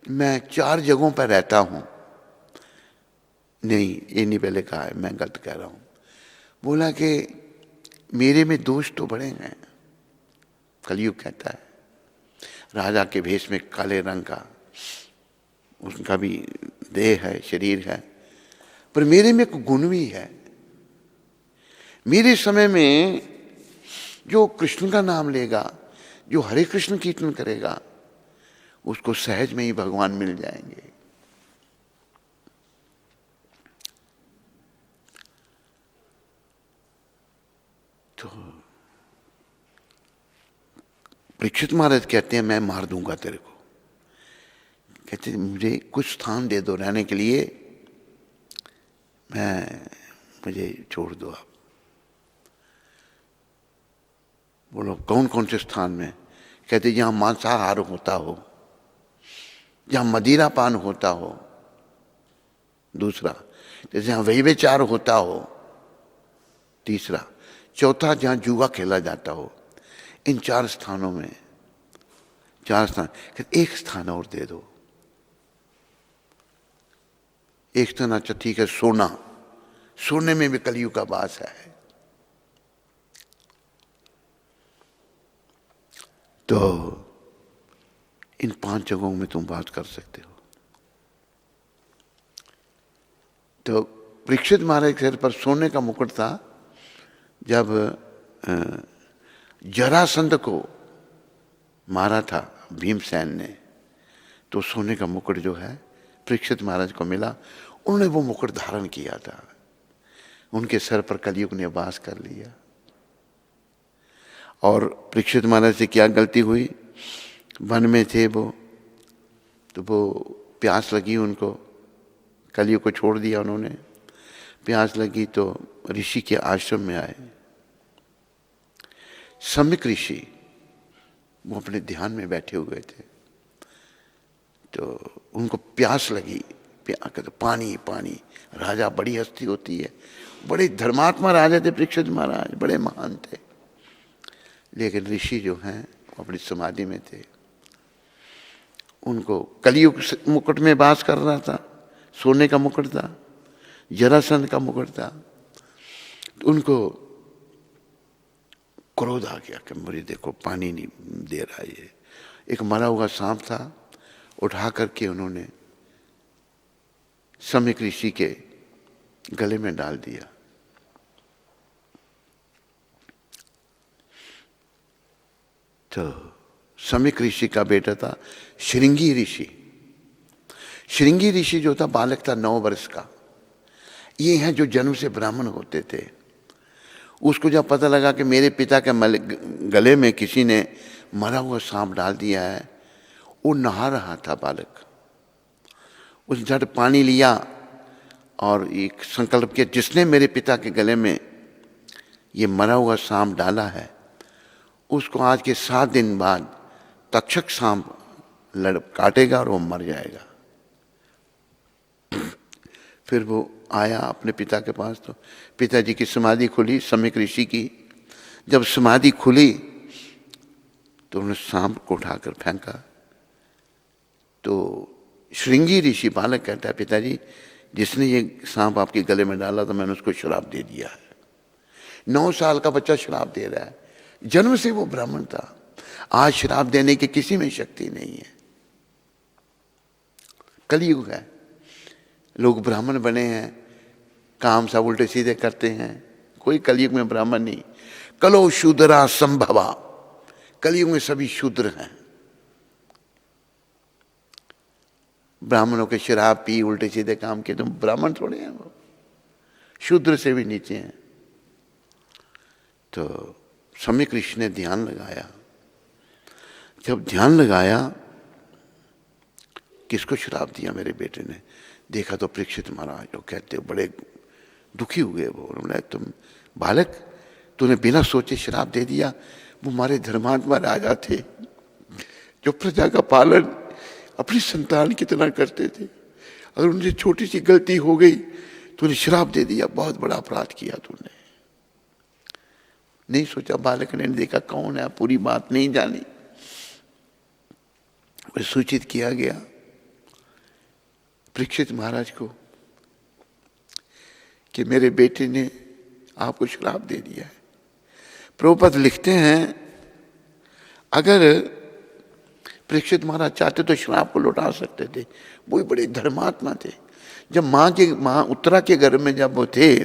S1: मैं 4 जगहों पर रहता हूं। नहीं, ये नहीं पहले कहा है, मैं गलत कह रहा हूं। बोला कि मेरे में दोष तो बड़े हैं। कलयुग कहता है राजा के भेष में, काले रंग का, उसका भी देह है, शरीर है, पर मेरे में एक गुण भी है। मेरे समय में जो कृष्ण का नाम लेगा, जो हरे कृष्ण कीर्तन करेगा, उसको सहज में ही भगवान मिल जाएंगे। तो परीक्षित महाराज कहते हैं मैं मार दूंगा तेरे को। कहते हैं मुझे कुछ स्थान दे दो रहने के लिए, मुझे छोड़ दो आप। बोलो कौन कौन से स्थान में? कहते जहां मांसाहार होता हो, जहां मदिरा पान होता हो, दूसरा जैसे जहां व्यभिचार होता हो, तीसरा, चौथा जहां जुआ खेला जाता हो। इन 4 स्थानों में, 4 स्थान, कहते एक स्थान और दे दो। एक स्थान, अच्छा ठीक है, सोना, सोने में भी कलयुग का वास है। तो इन 5 जगहों में तुम बात कर सकते हो। तो परीक्षित महाराज के सिर पर सोने का मुकुट था। जब जरासंध को मारा था भीमसेन ने, तो सोने का मुकुट जो है परीक्षित महाराज को मिला। उन्होंने वो मुकुट धारण किया था। उनके सर पर कलयुग ने वास कर लिया। और परीक्षित महाराज से क्या गलती हुई? वन में थे वो, तो वो प्यास लगी उनको, कलयुग को छोड़ दिया उन्होंने। प्यास लगी तो ऋषि के आश्रम में आए। सम्यक ऋषि, वो अपने ध्यान में बैठे हुए थे। तो उनको प्यास लगी, तो पानी पानी। राजा बड़ी हस्ती होती है, बड़े धर्मात्मा राजा थे परीक्षित महाराज, बड़े महान थे। लेकिन ऋषि जो हैं वो अपनी समाधि में थे। उनको कलयुग मुकुट में वास कर रहा था, सोने का मुकुट था, जरासंध का मुकुट था। तो उनको क्रोध आ गया कि मुझे देखो पानी नहीं दे रहा ये। एक मरा हुआ सांप था, उठा करके उन्होंने सम्यक ऋषि के गले में डाल दिया। तो सम्यक ऋषि का बेटा था श्रृंगी ऋषि। श्रृंगी ऋषि जो था बालक था 9 वर्ष का। ये हैं जो जन्म से ब्राह्मण होते थे। उसको जब पता लगा कि मेरे पिता के गले में किसी ने मरा हुआ सांप डाल दिया है, वो नहा रहा था बालक। उस झट पानी लिया और एक संकल्प किया, जिसने मेरे पिता के गले में ये मरा हुआ सांप डाला है उसको आज के 7 दिन बाद तक्षक सांप काटेगा और वो मर जाएगा। फिर वो आया अपने पिता के पास, तो पिताजी की समाधि खुली सम्यक ऋषि की। जब समाधि खुली तो उन्होंने सांप को उठाकर फेंका। तो श्रृंगी ऋषि बालक कहता है, पिताजी जिसने ये सांप आपके गले में डाला था मैंने उसको श्राप दे दिया है। 9 साल का बच्चा श्राप दे रहा है, जन्म से वो ब्राह्मण था। आज श्राप देने की किसी में शक्ति नहीं है। कलयुग है, लोग ब्राह्मण बने हैं, काम सब उल्टे सीधे करते हैं। कोई कलयुग में ब्राह्मण नहीं। कलो शूद्रा संभवा, कलयुग में सभी शूद्र हैं। ब्राह्मणों के शराब पी उल्टे सीधे काम किए, तुम ब्राह्मण थोड़े हैं, वो शूद्र से भी नीचे हैं। तो सम्यक ऋषि ने ध्यान लगाया। जब ध्यान लगाया, किसको श्राप दिया मेरे बेटे ने, देखा तो परीक्षित महाराज। जो कहते बड़े दुखी हुए वो। उन्होंने, तुम बालक तूने बिना सोचे श्राप दे दिया। वो हमारे धर्मात्मा राजा थे जो प्रजा का पालन अपनी संतान की तरह करते थे। अगर उनसे छोटी सी गलती हो गई तूने श्राप दे दिया, बहुत बड़ा अपराध किया तूने। नहीं सोचा, बालक ने देखा कौन है, पूरी बात नहीं जानी। सूचित किया गया परीक्षित महाराज को कि मेरे बेटे ने आपको श्राप दे दिया है। प्रभुपाद लिखते हैं, अगर परीक्षित महाराज चाहते तो श्राप को लौटा सकते थे। वो बड़े धर्मात्मा थे। जब माँ उत्तरा के घर में जब वो थे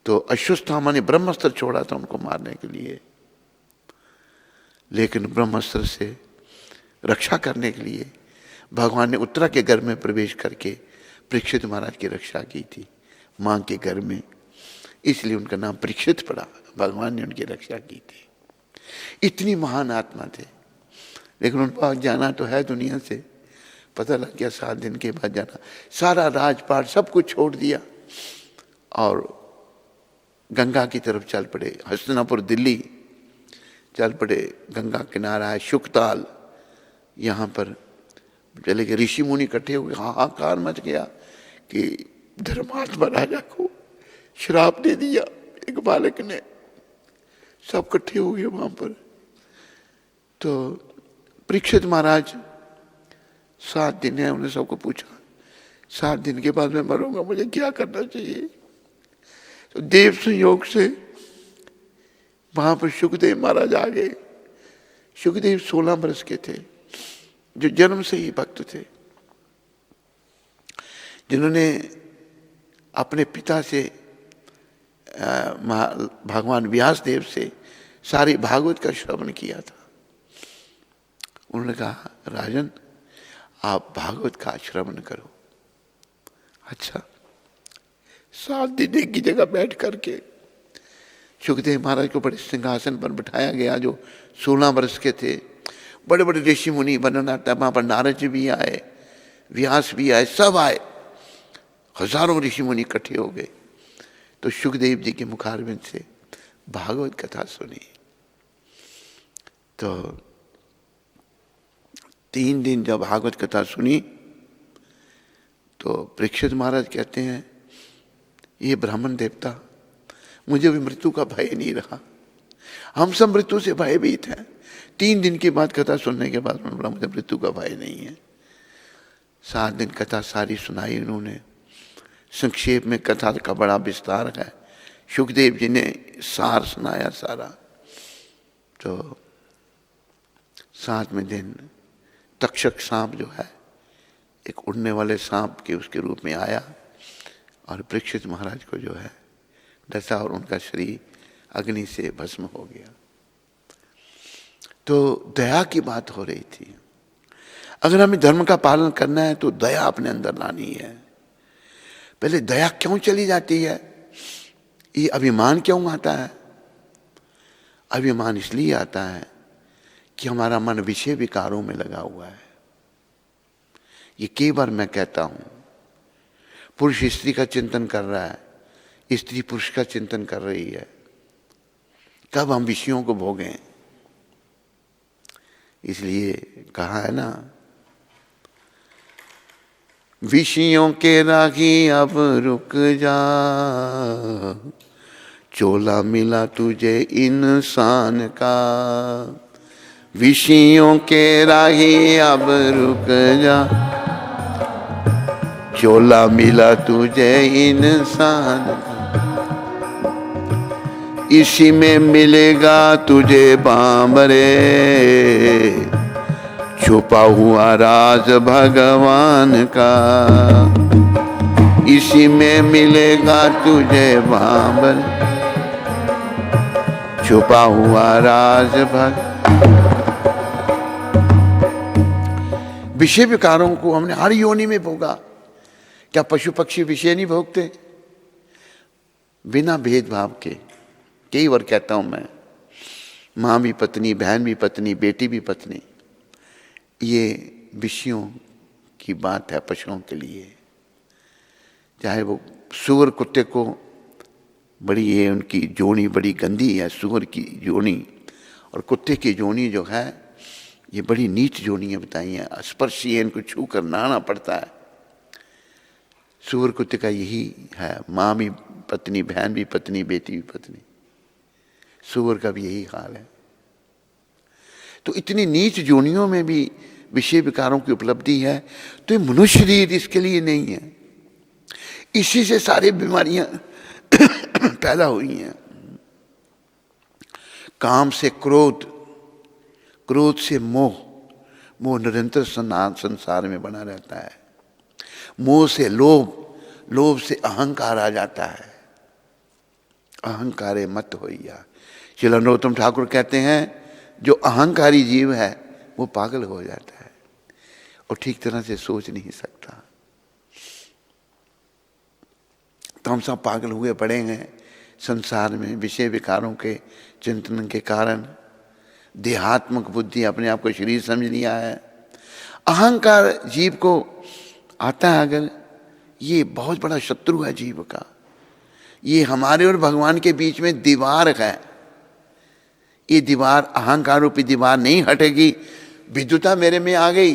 S1: तो अश्वत्थामा ने ब्रह्मास्त्र छोड़ा था उनको मारने के लिए, लेकिन ब्रह्मास्त्र से रक्षा करने के लिए भगवान ने उत्तरा के घर में प्रवेश करके परीक्षित महाराज की रक्षा की थी माँ के घर में। इसलिए उनका नाम परीक्षित पड़ा, भगवान ने उनकी रक्षा की थी। इतनी महान आत्मा थे। लेकिन उन पास जाना तो है दुनिया से, पता लग गया 7 दिन के बाद जाना। सारा राजपाट सब कुछ छोड़ दिया और गंगा की तरफ चल पड़े। हस्तिनापुर दिल्ली चल पड़े। गंगा किनारा है शुकताल, यहाँ पर चले गए। ऋषि मुनि इकट्ठे हो गए, हाहाकार मच गया कि धर्मात्मा राजा को श्राप दे दिया एक बालक ने। सब इकट्ठे हो गए वहां पर। तो परीक्षित महाराज 7 दिन है, उन्हें सबको पूछा 7 दिन के बाद मैं मरूंगा, मुझे क्या करना चाहिए। तो देव संयोग से वहां पर सुखदेव महाराज आ गए। सुखदेव 16 वर्ष के थे, जो जन्म से ही भक्त थे, जिन्होंने अपने पिता से भगवान व्यास देव से सारी भागवत का श्रवण किया था। उन्होंने कहा, राजन आप भागवत का श्रवण करो। अच्छा, 7 दिन एक ही जगह बैठ करके सुखदेव महाराज को बड़े सिंहासन पर बिठाया गया, जो 16 वर्ष के थे। बड़े बड़े ऋषि मुनि वर्णन आता है, वहां पर नारद जी भी आए, व्यास भी आए, सब आए, हजारों ऋषि मुनि इकट्ठे हो गए। तो सुखदेव जी के मुखारविंद से भागवत कथा सुनी। तो 3 दिन जब भागवत कथा सुनी तो परीक्षित महाराज कहते हैं, ये ब्राह्मण देवता, मुझे भी मृत्यु का भय नहीं रहा। हम सब मृत्यु से भयभीत हैं। 3 दिन के बाद कथा सुनने के बाद मुझे मृत्यु का भय नहीं है। 7 दिन कथा सारी सुनाई उन्होंने। संक्षेप में कथा का बड़ा विस्तार है। सुखदेव जी ने सार सुनाया सारा। तो 7वें दिन तक्षक सांप जो है, एक उड़ने वाले सांप के उसके रूप में आया और परीक्षित महाराज को जो है डसा और उनका शरीर अग्नि से भस्म हो गया। तो दया की बात हो रही थी। अगर हमें धर्म का पालन करना है तो दया अपने अंदर लानी है। पहले दया क्यों चली जाती है? ये अभिमान क्यों आता है? अभिमान इसलिए आता है कि हमारा मन विषय विकारों में लगा हुआ है। ये कई बार मैं कहता हूं, पुरुष स्त्री का चिंतन कर रहा है, स्त्री पुरुष का चिंतन कर रही है। कब हम विषयों को भोगें? इसलिए कहा है ना, विषयों के राही अब रुक जा, चोला मिला तुझे इंसान का। विषयों के राही अब रुक जा, चोला मिला तुझे इंसान का। इसी में मिलेगा तुझे बांबरे, छुपा हुआ राज भगवान का। इसी में मिलेगा तुझे बांबर, छुपा हुआ राज भगवान। विषय विकारों को हमने हर योनि में भोगा। क्या पशु पक्षी विषय नहीं भोगते? बिना भेदभाव के। कई बार कहता हूं मैं, माँ भी पत्नी, बहन भी पत्नी, बेटी भी पत्नी, ये विषयों की बात है पशुओं के लिए। चाहे वो सूअर कुत्ते को बड़ी, ये उनकी जोनी बड़ी गंदी है, सूअर की जोनी, और कुत्ते की जोनी जो है ये बड़ी नीच जोनियाँ बताई हैं। स्पर्शी है, इनको छू कर नहाना पड़ता है। सूअर कुत्ते का यही है, माँ भी पत्नी, बहन भी पत्नी, बेटी भी पत्नी। सूअर का भी यही हाल है। तो इतनी नीच जोनियों में भी विषय विकारों की उपलब्धि है। तो ये मनुष्य शरीर इसके लिए नहीं है। इसी से सारी बीमारियां पैदा हुई हैं। काम से क्रोध, क्रोध से मोह, मोह निरंतर संसार में बना रहता है। मोह से लोभ, लोभ से अहंकार आ जाता है। अहंकारे मत होइया। श्री नरोत्तम ठाकुर कहते हैं, जो अहंकारी जीव है वो पागल हो जाता है और ठीक तरह से सोच नहीं सकता। तो हम सब पागल हुए पड़े हैं संसार में विषय विकारों के चिंतन के कारण। देहात्मक बुद्धि अपने आप को शरीर समझ लिया है। अहंकार जीव को आता है, अगर ये बहुत बड़ा शत्रु है जीव का। ये हमारे और भगवान के बीच में दीवार है। ये दीवार, अहंकार रूपी दीवार नहीं हटेगी। विद्युता मेरे में आ गई,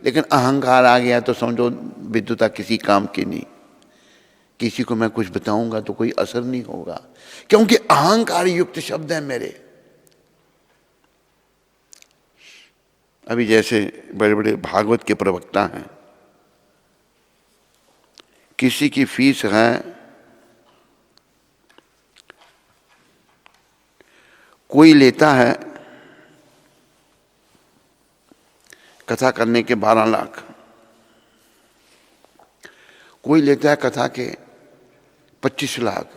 S1: लेकिन अहंकार आ गया तो समझो विद्युता किसी काम की नहीं। किसी को मैं कुछ बताऊंगा तो कोई असर नहीं होगा, क्योंकि अहंकार युक्त शब्द है मेरे। अभी जैसे बड़े बड़े भागवत के प्रवक्ता हैं, किसी की फीस है, कोई लेता है कथा करने के 12 लाख, कोई लेता है कथा के 25 लाख,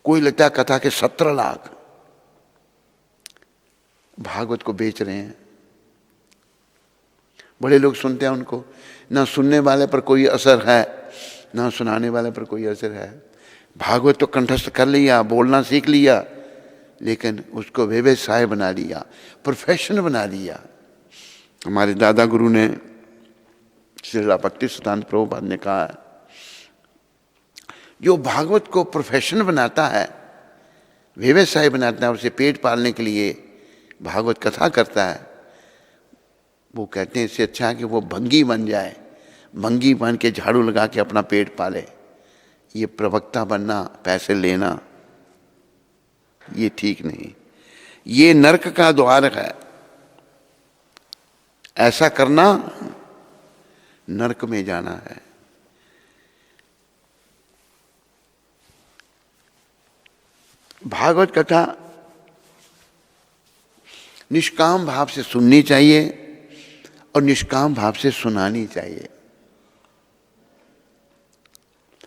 S1: कोई लेता है कथा के 17 लाख। भागवत को बेच रहे हैं। बड़े लोग सुनते हैं उनको, ना सुनने वाले पर कोई असर है, ना सुनाने वाले पर कोई असर है। भागवत तो कंठस्थ कर लिया, बोलना सीख लिया, लेकिन उसको व्यवसाय बना लिया, प्रोफेशन बना लिया। हमारे दादा गुरु ने, श्री भक्ति सिद्धांत प्रभुपाद ने कहा है, जो भागवत को प्रोफेशन बनाता है, व्यवसाय बनाता है, उसे पेट पालने के लिए भागवत कथा करता है, वो कहते हैं इससे अच्छा है कि वो भंगी बन जाए, भंगी बन के झाड़ू लगा के अपना पेट पाले। ये प्रवक्ता बनना, पैसे लेना, ये ठीक नहीं। ये नरक का द्वार है। ऐसा करना नरक में जाना है। भागवत कथा निष्काम भाव से सुननी चाहिए और निष्काम भाव से सुनानी चाहिए।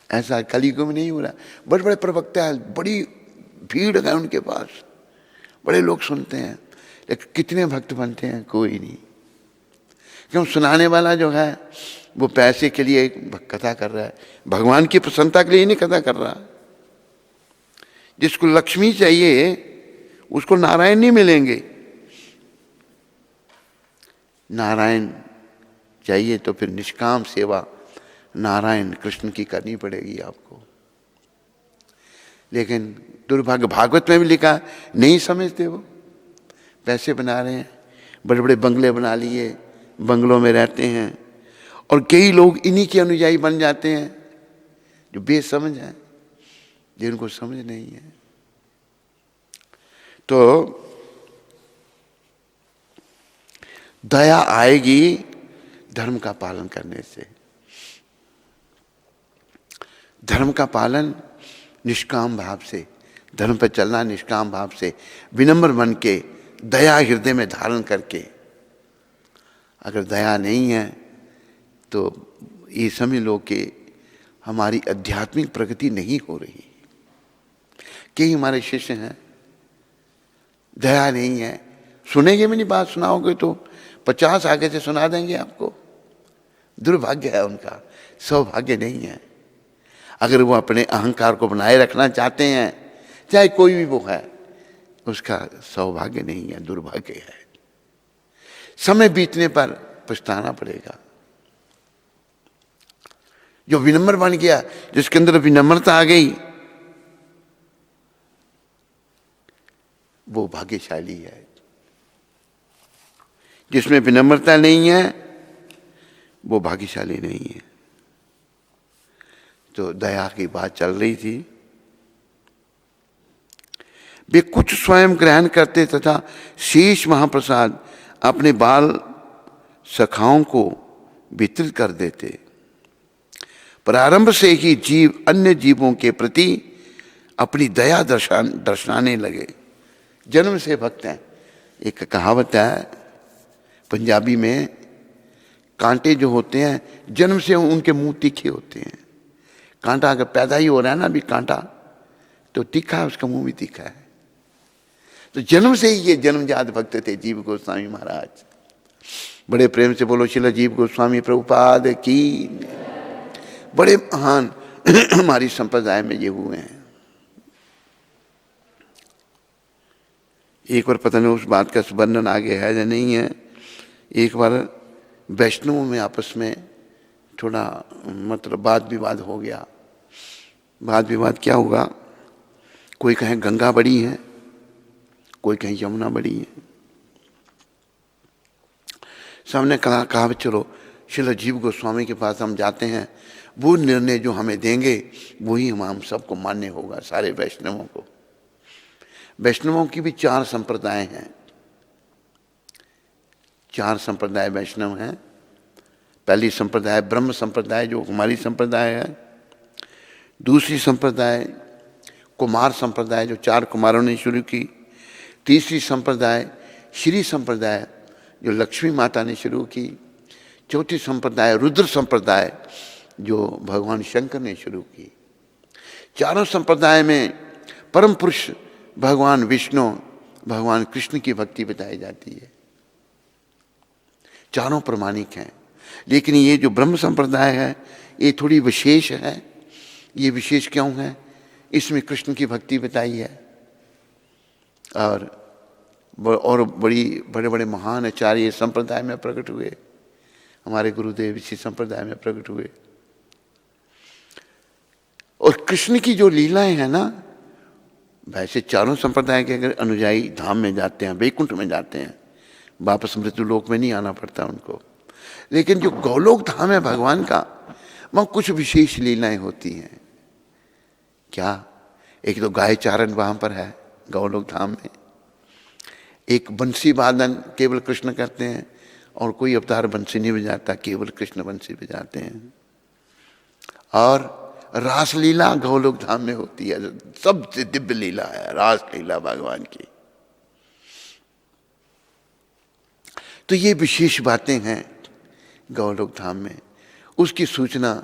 S1: ऐसा कलयुग में नहीं हो रहा। बड़े बड़े प्रवक्ता हैं, बड़ी भीड़ है उनके पास, बड़े लोग सुनते हैं, लेकिन कितने भक्त बनते हैं? कोई नहीं। क्यों? सुनाने वाला जो है वो पैसे के लिए कथा कर रहा है, भगवान की प्रसन्नता के लिए नहीं कथा कर रहा। जिसको लक्ष्मी चाहिए उसको नारायण नहीं मिलेंगे। नारायण चाहिए तो फिर निष्काम सेवा नारायण कृष्ण की करनी पड़ेगी आपको। लेकिन दुर्भाग्य, भागवत में भी लिखा, नहीं समझते वो। पैसे बना रहे हैं, बड़े बड़े बंगले बना लिए, बंगलों में रहते हैं, और कई लोग इन्हीं के अनुयायी बन जाते हैं जो बेसमझ हैं, जिनको समझ नहीं है। तो दया आएगी धर्म का पालन करने से। धर्म का पालन निष्काम भाव से, धर्म पर चलना निष्काम भाव से, विनम्र बन के, दया हृदय में धारण करके। अगर दया नहीं है तो ये समझ लो कि हमारी आध्यात्मिक प्रगति नहीं हो रही। कई हमारे शिष्य हैं, दया नहीं है, सुनेंगे भी नहीं, बात सुनाओगे तो 50 आगे से सुना देंगे आपको। दुर्भाग्य है उनका, सौभाग्य नहीं है। अगर वो अपने अहंकार को बनाए रखना चाहते हैं, चाहे कोई भी वो है, उसका सौभाग्य नहीं है, दुर्भाग्य है। समय बीतने पर पछताना पड़ेगा। जो विनम्र बन गया, जिसके अंदर विनम्रता आ गई, वो भाग्यशाली है। जिसमें विनम्रता नहीं है वो भाग्यशाली नहीं है। तो दया की बात चल रही थी। वे कुछ स्वयं ग्रहण करते तथा शेष महाप्रसाद अपने बाल सखाओं को वितरित कर देते। प्रारंभ से ही जीव अन्य जीवों के प्रति अपनी दया दर्शाने लगे। जन्म से भक्त हैं। एक कहावत है पंजाबी में, कांटे जो होते हैं जन्म से उनके मुंह तीखे होते हैं। कांटा अगर पैदा ही हो रहा है ना, अभी कांटा तो तीखा है, उसका मुंह भी तीखा है। तो जन्म से ही ये जन्मजात भक्त थे जीव गोस्वामी महाराज। बड़े प्रेम से बोलो श्रील जीव गोस्वामी प्रभुपाद की। बड़े महान हमारी संप्रदाय में ये हुए हैं। एक बार पता नहीं उस बात का वर्णन आगे है या नहीं है। एक बार वैष्णवों में आपस में थोड़ा मतलब वाद विवाद हो गया। वाद विवाद क्या हुआ, कोई कहे गंगा बड़ी है, कोई कहे यमुना बड़ी है। सबने कहा चलो श्रील जीव गोस्वामी के पास हम जाते हैं, वो निर्णय जो हमें देंगे वही हम सबको मान्य होगा, सारे वैष्णवों को। वैष्णवों की भी 4 संप्रदाय हैं। 4 संप्रदाय वैष्णव हैं। पहली संप्रदाय ब्रह्म संप्रदाय जो हमारी संप्रदाय है। दूसरी संप्रदाय कुमार संप्रदाय जो 4 कुमारों ने शुरू की। तीसरी संप्रदाय श्री संप्रदाय जो लक्ष्मी माता ने शुरू की। चौथी संप्रदाय रुद्र संप्रदाय जो भगवान शंकर ने शुरू की। चारों संप्रदाय में परम पुरुष भगवान विष्णु, भगवान कृष्ण की भक्ति बताई जाती है। चारों प्रमाणिक हैं। लेकिन ये जो ब्रह्म संप्रदाय है ये थोड़ी विशेष है। ये विशेष क्यों है? इसमें कृष्ण की भक्ति बताई है और बड़े बड़े महान आचार्य संप्रदाय में प्रकट हुए। हमारे गुरुदेव इसी संप्रदाय में प्रकट हुए। और कृष्ण की जो लीलाएं हैं ना, वैसे चारों संप्रदाय के अगर अनुयायी धाम में जाते हैं, वैकुंठ में जाते हैं, वापस मृत्यु लोक में नहीं आना पड़ता उनको। लेकिन जो गौलोक धाम है भगवान का, वहाँ कुछ विशेष लीलाएं होती हैं। क्या? एक तो गाय चारण वहाँ पर है गौलोक धाम में। एक बंसी वादन केवल कृष्ण करते हैं और कोई अवतार बंसी नहीं बजाता, केवल कृष्ण बंसी बजाते हैं। और रासलीला गोलोक धाम में होती है, सबसे दिव्य लीला है रासलीला भगवान की। तो ये विशेष बातें हैं गोलोक धाम में, उसकी सूचना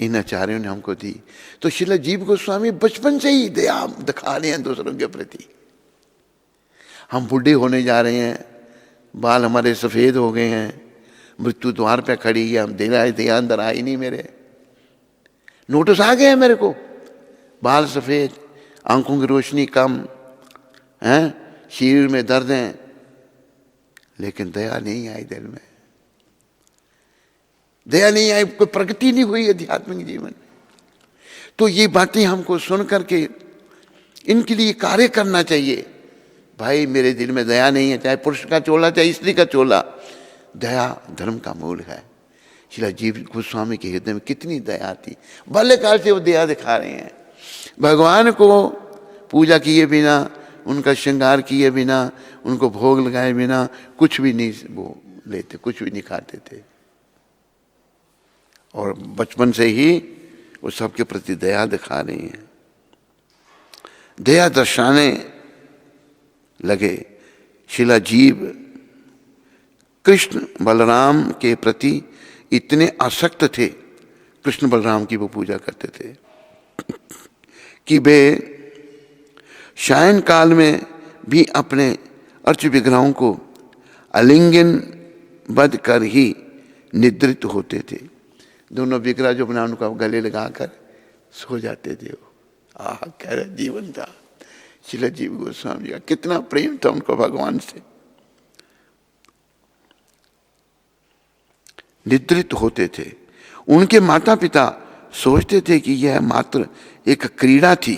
S1: इन आचार्यों ने हमको दी। तो श्रील जीव गोस्वामी बचपन से ही दया दिखा रहे हैं दूसरों के प्रति। हम बूढ़े होने जा रहे हैं, बाल हमारे सफ़ेद हो गए हैं, मृत्यु द्वार पे खड़ी है, हम दया अंदर आई नहीं मेरे, नोटिस आ गया है मेरे को, बाल सफ़ेद, आंखों की रोशनी कम है, शरीर में दर्द हैं, लेकिन दया नहीं आई दिल में, दया नहीं आई, कोई प्रगति नहीं हुई आध्यात्मिक जीवन में। तो ये बातें हमको सुन करके इनके लिए कार्य करना चाहिए। भाई मेरे दिल में दया नहीं है, चाहे पुरुष का चोला चाहे स्त्री का चोला, दया धर्म का मूल है। श्रील जीव गोस्वामी के हृदय में कितनी दया थी, बाल्यकाल से वो दया दिखा रहे हैं। भगवान को पूजा किए बिना, उनका श्रृंगार किए बिना, उनको भोग लगाए बिना कुछ भी नहीं वो लेते, कुछ भी नहीं खाते थे। और बचपन से ही वो सबके प्रति दया दिखा रही हैं, दया दर्शाने लगे। श्रील जीव कृष्ण बलराम के प्रति इतने आसक्त थे, कृष्ण बलराम की वो पूजा करते थे कि वे शयन काल में भी अपने अर्च विग्रहों को आलिंगन बध कर ही निद्रित होते थे। दोनों विग्रह जो बना उनको गले लगाकर सो जाते थे। वो आह क्या जीवन था श्रील जीव गोस्वामी का, कितना प्रेम था उनको भगवान से। निद्रित होते थे। उनके माता पिता सोचते थे कि यह मात्र एक क्रीड़ा थी,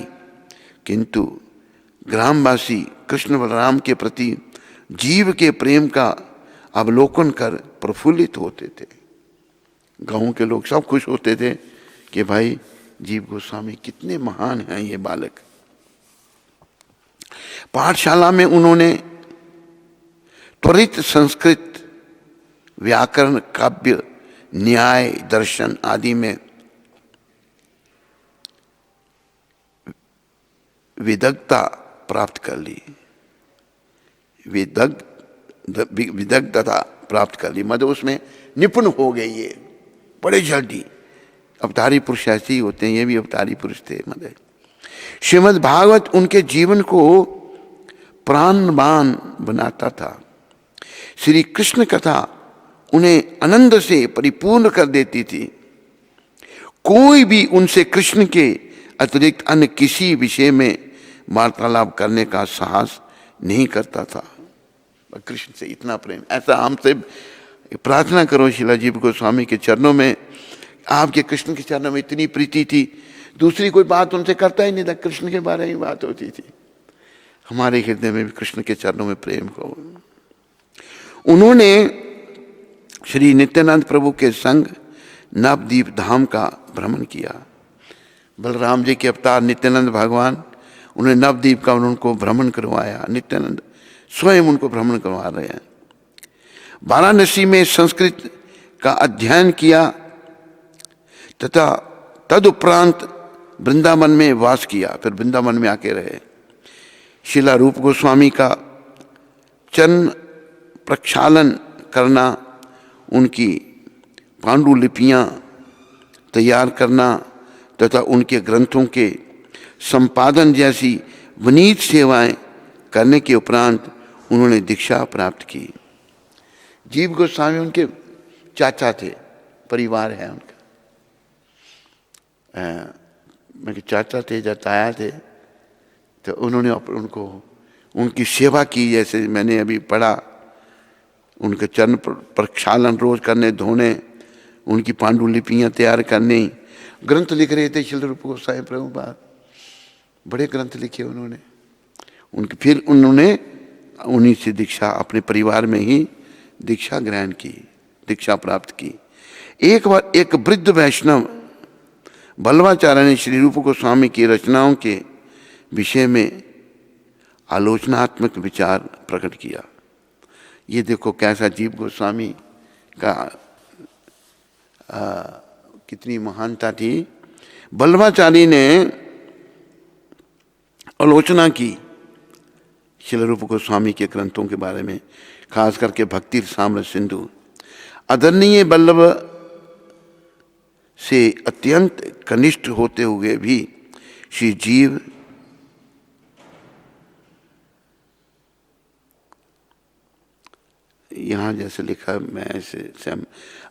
S1: किंतु ग्रामवासी कृष्ण बलराम के प्रति जीव के प्रेम का अवलोकन कर प्रफुल्लित होते थे। गांव के लोग सब खुश होते थे कि भाई जीव गोस्वामी कितने महान हैं ये बालक। पाठशाला में उन्होंने त्वरित संस्कृत, व्याकरण, काव्य, न्याय, दर्शन आदि में विदग्धता प्राप्त कर ली, विदग्धता प्राप्त कर ली, मतलब उसमें निपुण हो गए ये बड़े जल्दी। अवतारी पुरुष ऐसे ही होते हैं, ये भी अवतारी पुरुष थे। मतलब श्रीमद् भागवत उनके जीवन को प्राणवान बनाता था। श्री कृष्ण कथा उन्हें आनंद से परिपूर्ण कर देती थी। कोई भी उनसे कृष्ण के अतिरिक्त अन्य किसी विषय में वार्तालाप करने का साहस नहीं करता था। कृष्ण से इतना प्रेम, ऐसा हमसे प्रार्थना करो श्रील जीव गोस्वामी के चरणों में। आपके कृष्ण के चरणों में इतनी प्रीति थी, दूसरी कोई बात उनसे करता ही नहीं था, कृष्ण के बारे में बात होती थी। हमारे हृदय में भी कृष्ण के चरणों में प्रेम हो। उन्होंने श्री नित्यानंद प्रभु के संग नवद्वीप धाम का भ्रमण किया। बलराम जी के अवतार नित्यानंद भगवान, उन्हें नवद्वीप का उनको भ्रमण करवाया। नित्यानंद स्वयं उनको भ्रमण करवा रहे हैं। वाराणसी में संस्कृत का अध्ययन किया तथा तदुपरांत वृंदावन में वास किया, फिर वृंदावन में आके रहे। शिला रूप गोस्वामी का चरण प्रक्षालन करना, उनकी पांडुलिपियाँ तैयार करना तथा उनके ग्रंथों के संपादन जैसी विनीत सेवाएं करने के उपरांत उन्होंने दीक्षा प्राप्त की। जीव गोस्वामी उनके चाचा थे, परिवार है उनका, मेरे चाचा थे, जताया थे। तो उन्होंने उनको उनकी सेवा की, जैसे मैंने अभी पढ़ा, उनके चरण प्रक्षालन रोज करने, धोने, उनकी पांडुलिपियाँ तैयार करने, ग्रंथ लिख रहे थे। श्रील रूप गोस्वामी प्रभुपाद बड़े ग्रंथ लिखे उन्होंने। उनके फिर उन्होंने उन्हीं से दीक्षा, अपने परिवार में ही दीक्षा ग्रहण की, दीक्षा प्राप्त की। एक बार एक वृद्ध वैष्णव बल्लवाचार्य ने श्री रूप गोस्वामी की रचनाओं के विषय में आलोचनात्मक विचार प्रकट किया। ये देखो कैसा जीव गोस्वामी का कितनी महानता थी। वल्लभाचार्य ने आलोचना की श्रील रूप गोस्वामी के ग्रंथों के बारे में, खास करके भक्ति रसामृत सिंधु। आदरणीय वल्लभ से अत्यंत कनिष्ठ होते हुए भी श्री जीव यहाँ जैसे लिखा, मैं ऐसे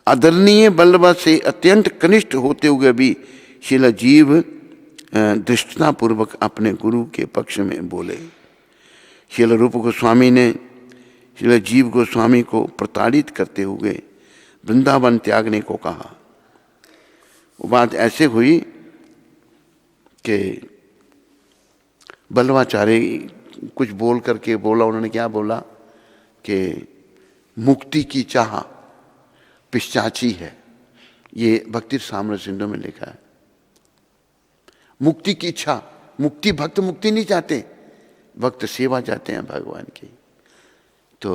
S1: आदरणीय वल्लभ से अत्यंत कनिष्ठ होते हुए भी श्रील जीव धृष्टतापूर्वक अपने गुरु के पक्ष में बोले। श्रील रूप गोस्वामी ने श्रील जीव गोस्वामी को प्रताड़ित करते हुए वृंदावन त्यागने को कहा। वो बात ऐसे हुई कि वल्लभाचार्य कुछ बोल करके बोला, उन्होंने क्या बोला कि मुक्ति की चाह पिशाची है। ये भक्ति रसामृत सिंधु में लिखा है। मुक्ति की इच्छा, मुक्ति, भक्त मुक्ति नहीं चाहते, भक्त सेवा चाहते हैं भगवान की। तो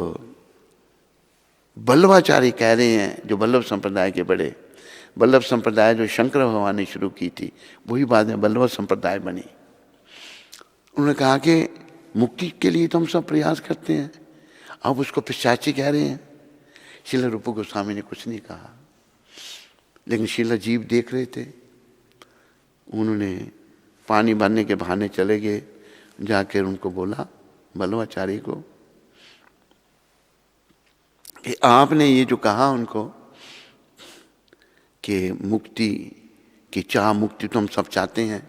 S1: वल्लभाचार्य कह रहे हैं, जो वल्लभ संप्रदाय के बड़े, वल्लभ संप्रदाय जो शंकर भगवान ने शुरू की थी, वही बाद में वल्लभ संप्रदाय बनी। उन्होंने कहा कि मुक्ति के लिए तो हम सब प्रयास करते हैं, अब उसको पिशाची कह रहे हैं। श्रील रूप गोस्वामी ने कुछ नहीं कहा, लेकिन श्रील जीव देख रहे थे। उन्होंने पानी भरने के बहाने चले गए, जाकर उनको बोला, वल्लभाचार्य को, कि आपने ये जो कहा उनको कि मुक्ति की चाह, मुक्ति तो हम सब चाहते हैं,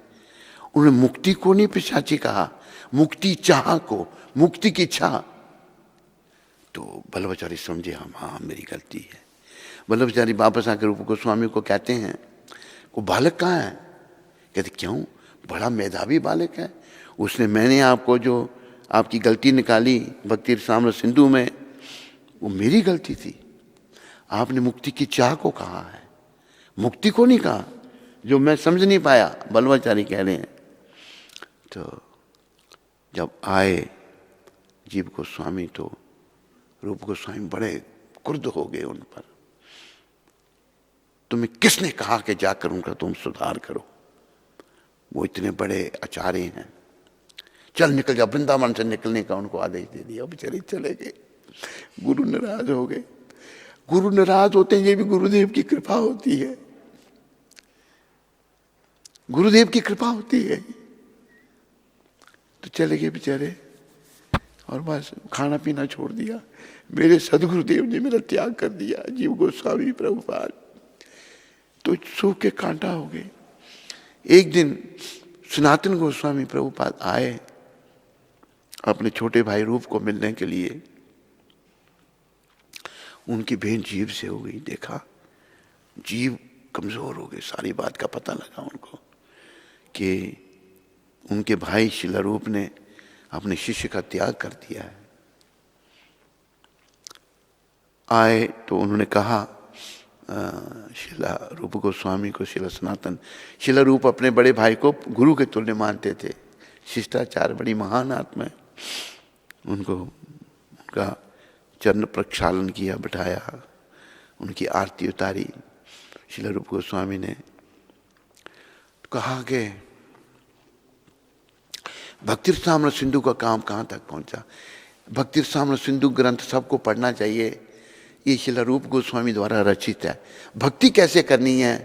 S1: उन्होंने मुक्ति को नहीं पिशाची कहा, मुक्ति चाह को, मुक्ति की चाह। तो वल्लभाचार्य समझे, हाँ मेरी गलती है। वल्लभाचार्य वापस आकर रूप गोस्वामी को कहते हैं, वो बालक कहाँ है? कहते क्यों, बड़ा मेधावी बालक है उसने, मैंने आपको जो आपकी गलती निकाली भक्ति रसामृत सिंधु में, वो मेरी गलती थी। आपने मुक्ति की चाह को कहा है, मुक्ति को नहीं कहा, जो मैं समझ नहीं पाया, वल्लभाचार्य कह रहे हैं। तो जब आए जीव गोस्वामी तो रूप गोस्वामी बड़े क्रुद्ध हो गए उन पर। तुम्हें किसने कहा कि जाकर उनका तुम सुधार करो? वो इतने बड़े आचार्य हैं, चल निकल जा, वृंदावन से निकलने का उनको आदेश दे दिया। बेचारे चले गए, गुरु नाराज हो गए। गुरु नाराज होते हैं, ये भी गुरुदेव की कृपा होती है, गुरुदेव की कृपा होती है। तो चले गए बेचारे, और बस खाना पीना छोड़ दिया। मेरे सदगुरुदेव ने मेरा त्याग कर दिया, जीव गोस्वामी प्रभुपाद। तो सूख के कांटा हो गए। एक दिन सनातन गोस्वामी प्रभुपाद आए अपने छोटे भाई रूप को मिलने के लिए। उनकी भेंट जीव से हो गई। देखा जीव कमजोर हो गए, सारी बात का पता लगा उनको कि उनके भाई श्रील रूप ने अपने शिष्य का त्याग कर दिया है। आए तो उन्होंने कहा श्रीला रूप गोस्वामी को, श्रीला सनातन, श्रीला रूप अपने बड़े भाई को गुरु के तुल्य मानते थे, शिष्टाचार बड़ी महान आत्मा है। उनको उनका चरण प्रक्षालन किया, बिठाया, उनकी आरती उतारी। श्रीला रूप गोस्वामी ने कहा कि भक्ति रसामृत सिंधु का काम कहाँ तक पहुँचा? भक्ति रसामृत सिंधु ग्रंथ सबको पढ़ना चाहिए, ये श्रीला रूप गोस्वामी द्वारा रचित है। भक्ति कैसे करनी है?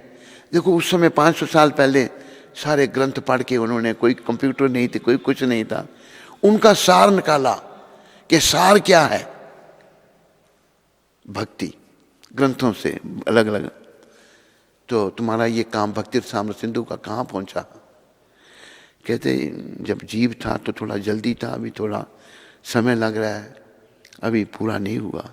S1: देखो उस समय 500 साल पहले सारे ग्रंथ पढ़ के उन्होंने, कोई कंप्यूटर नहीं थे, कोई कुछ नहीं था, उनका सार निकाला कि सार क्या है भक्ति, ग्रंथों से अलग अलग। तो तुम्हारा ये काम भक्ति रसामृत सिंधु का कहाँ पहुँचा? कहते जब जीव था तो थोड़ा जल्दी था, अभी थोड़ा समय लग रहा है, अभी पूरा नहीं हुआ।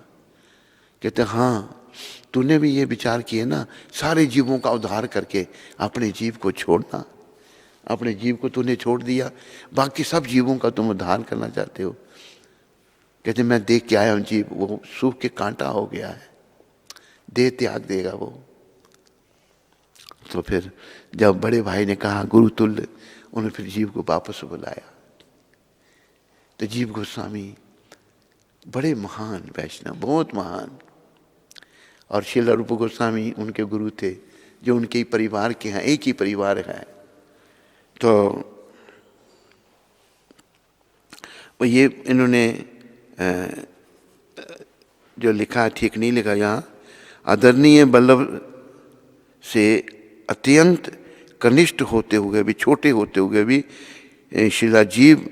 S1: कहते हाँ, तूने भी ये विचार किए ना, सारे जीवों का उद्धार करके अपने जीव को छोड़ना। अपने जीव को तूने छोड़ दिया, बाकी सब जीवों का तुम उद्धार करना चाहते हो। कहते मैं देख के आया हूँ जीव, वो सूख के कांटा हो गया है, देह त्याग देगा वो। तो फिर जब बड़े भाई ने कहा गुरु तुल्य, उन्होंने फिर जीव को वापस बुलाया। तो जीव गोस्वामी बड़े महान वैष्णव, बहुत महान। और श्रील रूप गोस्वामी उनके गुरु थे, जो उनके ही परिवार के हैं, एक ही परिवार है। तो ये इन्होंने जो लिखा ठीक नहीं लिखा यहाँ। आदरणीय वल्लभ से अत्यंत कनिष्ठ होते हुए भी, छोटे होते हुए भी शिलाजीव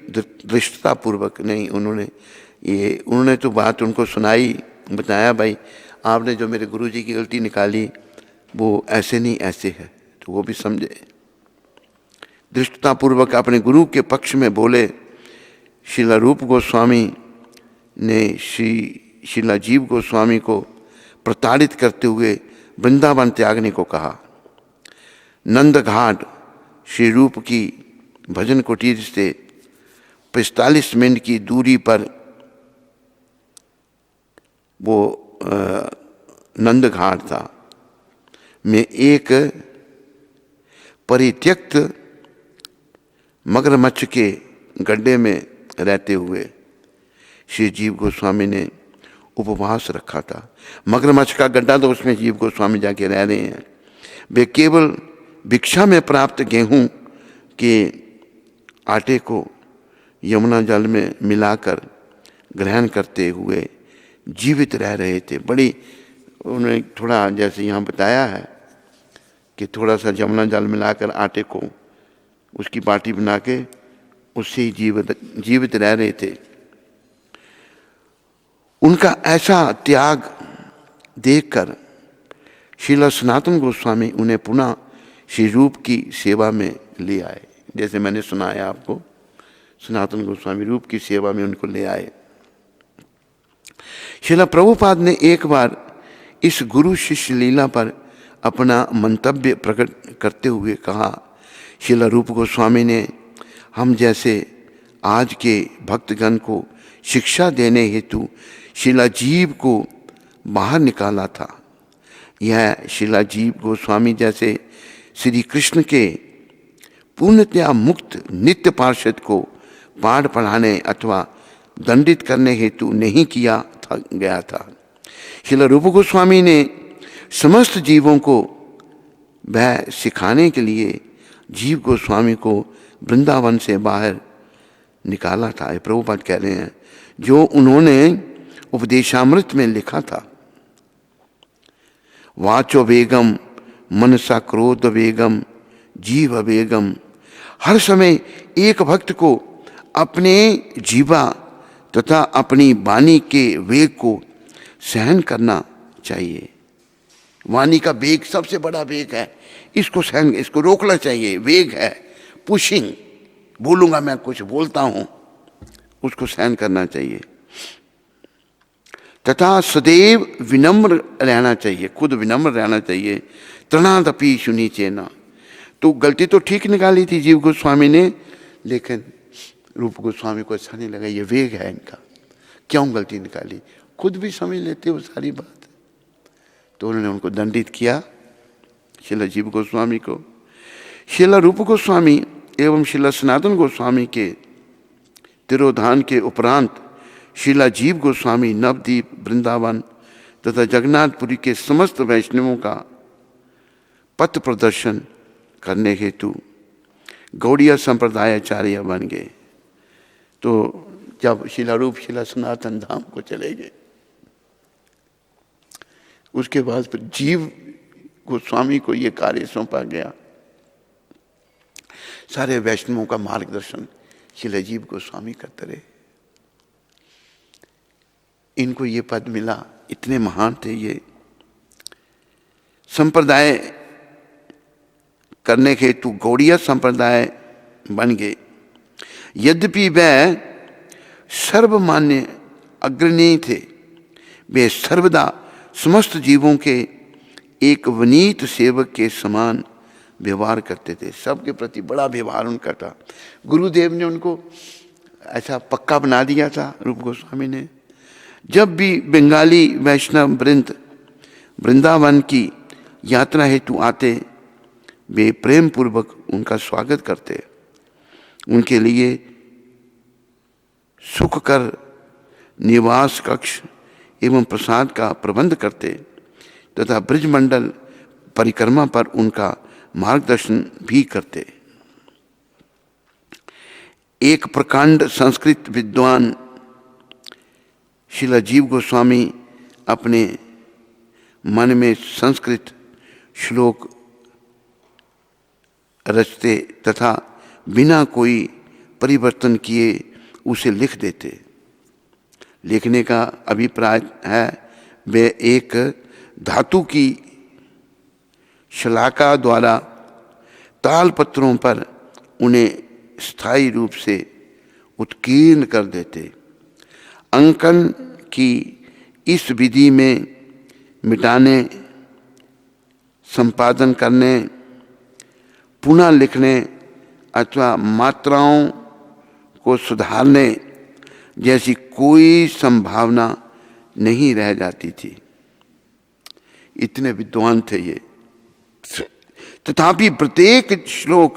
S1: धृष्टता पूर्वक नहीं, उन्होंने तो बात उनको सुनाई, बताया भाई आपने जो मेरे गुरुजी की गलती निकाली वो ऐसे नहीं ऐसे है, तो वो भी समझे। धृष्टता पूर्वक अपने गुरु के पक्ष में बोले। श्रील रूप गोस्वामी ने शिलाजीव गोस्वामी को प्रताड़ित करते हुए वृंदावन त्यागने को कहा। नंद घाट श्री रूप की भजन कुटीर से 45 मिनट की दूरी पर वो नंद घाट था, में एक परित्यक्त मगरमच्छ के गड्ढे में रहते हुए श्री जीव गोस्वामी ने उपवास रखा था। मगरमच्छ का गड्ढा, तो उसमें जीव गोस्वामी जाके रह रहे हैं। वे केवल भिक्षा में प्राप्त गेहूं के आटे को यमुना जल में मिलाकर ग्रहण करते हुए जीवित रह रहे थे। बड़ी उन्होंने थोड़ा, जैसे यहाँ बताया है कि थोड़ा सा यमुना जल मिलाकर आटे को उसकी बाटी बना के उससे ही जीवित रह रहे थे। उनका ऐसा त्याग देखकर श्रील सनातन गोस्वामी उन्हें पुनः श्री रूप की सेवा में ले आए। जैसे मैंने सुनाया आपको, सनातन गोस्वामी रूप की सेवा में उनको ले आए। श्रील प्रभुपाद ने एक बार इस गुरु शिष्य लीला पर अपना मंतव्य प्रकट करते हुए कहा, श्रील रूप गोस्वामी ने हम जैसे आज के भक्तगण को शिक्षा देने हेतु शिलाजीव को बाहर निकाला था। यह शिलाजीव गोस्वामी जैसे श्री कृष्ण के पूर्णतया मुक्त नित्य पार्षद को पाठ पढ़ाने अथवा दंडित करने हेतु नहीं किया गया था। श्रील रूप गोस्वामी ने समस्त जीवों को वह सिखाने के लिए जीव गोस्वामी को वृंदावन से बाहर निकाला था। प्रभुपाद कह रहे हैं जो उन्होंने उपदेशामृत में लिखा था। वाचो वेगम मनसा क्रोध वेगम जीव वेगम। हर समय एक भक्त को अपने जीवा तथा अपनी वाणी के वेग को सहन करना चाहिए। वाणी का वेग सबसे बड़ा वेग है, इसको सहन, इसको रोकना चाहिए। वेग है, पुशिंग, बोलूंगा मैं कुछ बोलता हूं, उसको सहन करना चाहिए। तथा सदैव विनम्र रहना चाहिए, खुद विनम्र रहना चाहिए। तृणादपि सुनी चेना। तो गलती तो ठीक निकाली थी जीव गोस्वामी ने, लेकिन रूप गोस्वामी को अच्छा नहीं लगा। ये वेग है इनका, क्यों गलती निकाली, खुद भी समझ लेते वो सारी बात। तो उन्होंने उनको दंडित किया, श्रील जीव गोस्वामी को। श्रील रूप गोस्वामी एवं श्रील सनातन गोस्वामी के तिरोधान के उपरांत श्रील जीव गोस्वामी नवद्वीप, वृंदावन तथा जगन्नाथपुरी के समस्त वैष्णवों का पथ प्रदर्शन करने हेतु गौड़ीय संप्रदायाचार्य बन गए। तो जब श्रील रूप श्रील सनातन धाम को चले गए, उसके बाद फिर जीव गोस्वामी को ये कार्य सौंपा गया, सारे वैष्णवों का मार्गदर्शन श्रील जीव गोस्वामी करते रहे। इनको ये पद मिला, इतने महान थे ये। संप्रदाय करने के हेतु गौड़ीय संप्रदाय बन गए। यद्यपि वह सर्वमान्य अग्रणी थे, वे सर्वदा समस्त जीवों के एक वनीत सेवक के समान व्यवहार करते थे। सबके प्रति बड़ा व्यवहार उनका था। गुरुदेव ने उनको ऐसा पक्का बना दिया था रूप गोस्वामी ने। जब भी बंगाली वैष्णव वृंद वृंदावन की यात्रा हेतु आते, वे प्रेम पूर्वक उनका स्वागत करते, उनके लिए सुख कर
S3: निवास कक्ष एवं प्रसाद का प्रबंध करते तथा ब्रजमंडल परिक्रमा पर उनका मार्गदर्शन भी करते। एक प्रकांड संस्कृत विद्वान श्रील जीव गोस्वामी अपने मन में संस्कृत श्लोक रचते तथा बिना कोई परिवर्तन किए उसे लिख देते। लिखने का अभिप्राय है वे एक धातु की शलाका द्वारा तालपत्रों पर उन्हें स्थायी रूप से उत्कीर्ण कर देते। अंकन की इस विधि में मिटाने, संपादन करने, पुनः लिखने अथवा मात्राओं को सुधारने जैसी कोई संभावना नहीं रह जाती थी। इतने विद्वान थे ये। तथापि प्रत्येक श्लोक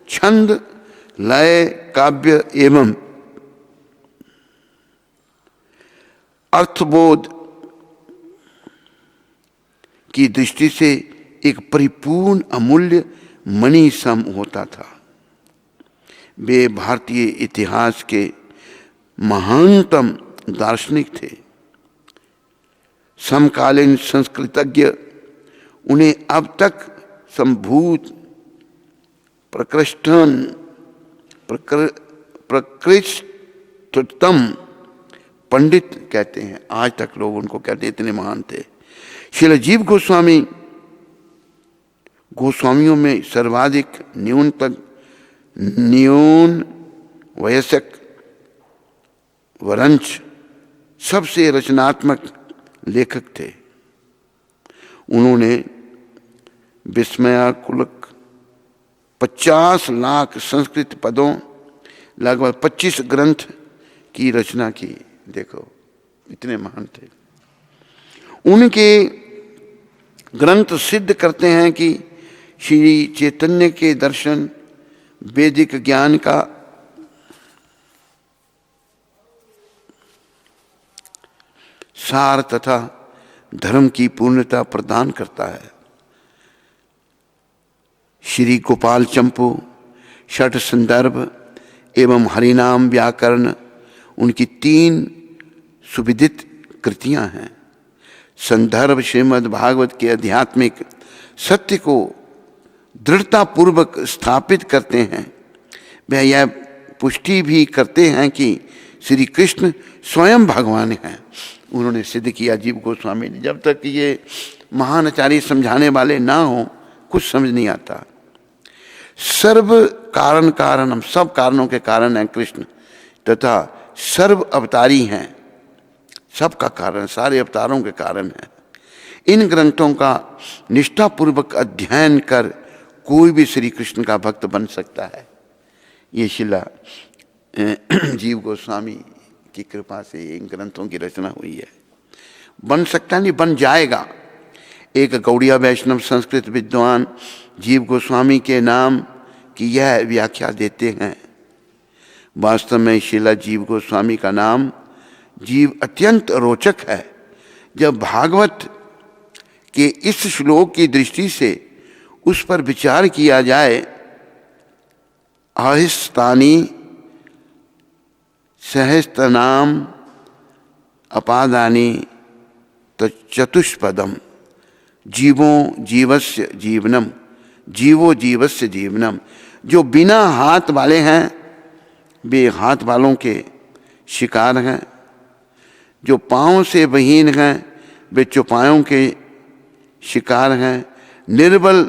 S3: छंद, लय, काव्य एवं अर्थबोध की दृष्टि से एक परिपूर्ण अमूल्य मणि सम होता था। वे भारतीय इतिहास के महानतम दार्शनिक थे। समकालीन संस्कृतज्ञ उन्हें अब तक संभूत प्रकृष्टतम पंडित कहते हैं। आज तक लोग उनको कहते, इतने महान थे। श्रील जीव गोस्वामी गोस्वामियों में सर्वाधिक न्यून वयस्क वरंच सबसे रचनात्मक लेखक थे। उन्होंने विस्मयाकुलक 50 लाख संस्कृत पदों, लगभग 25 ग्रंथ की रचना की। देखो इतने महान थे। उनके ग्रंथ सिद्ध करते हैं कि श्री चैतन्य के दर्शन, वैदिक ज्ञान का सार तथा धर्म की पूर्णता प्रदान करता है। श्री गोपाल चंपू, षट संदर्भ एवं हरिनाम व्याकरण उनकी 3 सुविदित कृतियां हैं। संदर्भ श्रीमद् भागवत के आध्यात्मिक सत्य को दृढ़तापूर्वक स्थापित करते हैं। वह यह पुष्टि भी करते हैं कि श्री कृष्ण स्वयं भगवान हैं। उन्होंने सिद्ध किया जीव गोस्वामी ने। जब तक ये महान आचार्य समझाने वाले ना हो कुछ समझ नहीं आता। सर्व कारण कारणम, सब कारणों के कारण हैं कृष्ण, तथा सर्व अवतारी हैं, सबका कारण, सारे अवतारों के कारण हैं। इन ग्रंथों का निष्ठापूर्वक अध्ययन कर कोई भी श्री कृष्ण का भक्त बन सकता है। ये शिला जीव गोस्वामी की कृपा से इन ग्रंथों की रचना हुई है। बन सकता नहीं, बन जाएगा। एक गौड़िया वैष्णव संस्कृत विद्वान जीव गोस्वामी के नाम की यह व्याख्या देते हैं। वास्तव में शिला जीव गोस्वामी का नाम जीव अत्यंत रोचक है। जब भागवत के इस श्लोक की दृष्टि से उस पर विचार किया जाए, आहिस्तानी सहस्तनाम अपादानी चतुष्पदम जीवो जीवस्य जीवनम, जीवो जीवस्य जीवनम। जो बिना हाथ वाले हैं वे हाथ वालों के शिकार हैं। जो पाँव से विहीन हैं वे चौपायों के शिकार हैं। निर्बल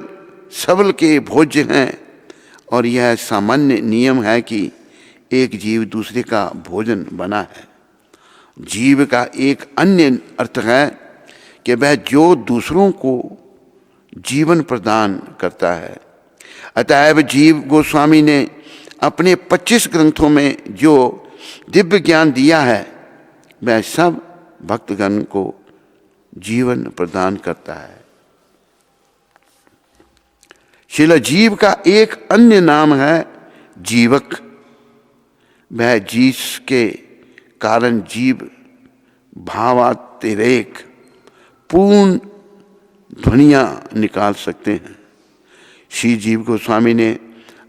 S3: सबल के भोज्य हैं। और यह सामान्य नियम है कि एक जीव दूसरे का भोजन बना है। जीव का एक अन्य अर्थ है कि वह जो दूसरों को जीवन प्रदान करता है। अतएव जीव गोस्वामी ने अपने 25 ग्रंथों में जो दिव्य ज्ञान दिया है वह सब भक्तगण को जीवन प्रदान करता है। शिला जीव का एक अन्य नाम है जीवक। वह जिसके कारण जीव भावातिरेक पूर्ण ध्वनियाँ निकाल सकते हैं। श्री जीव गोस्वामी ने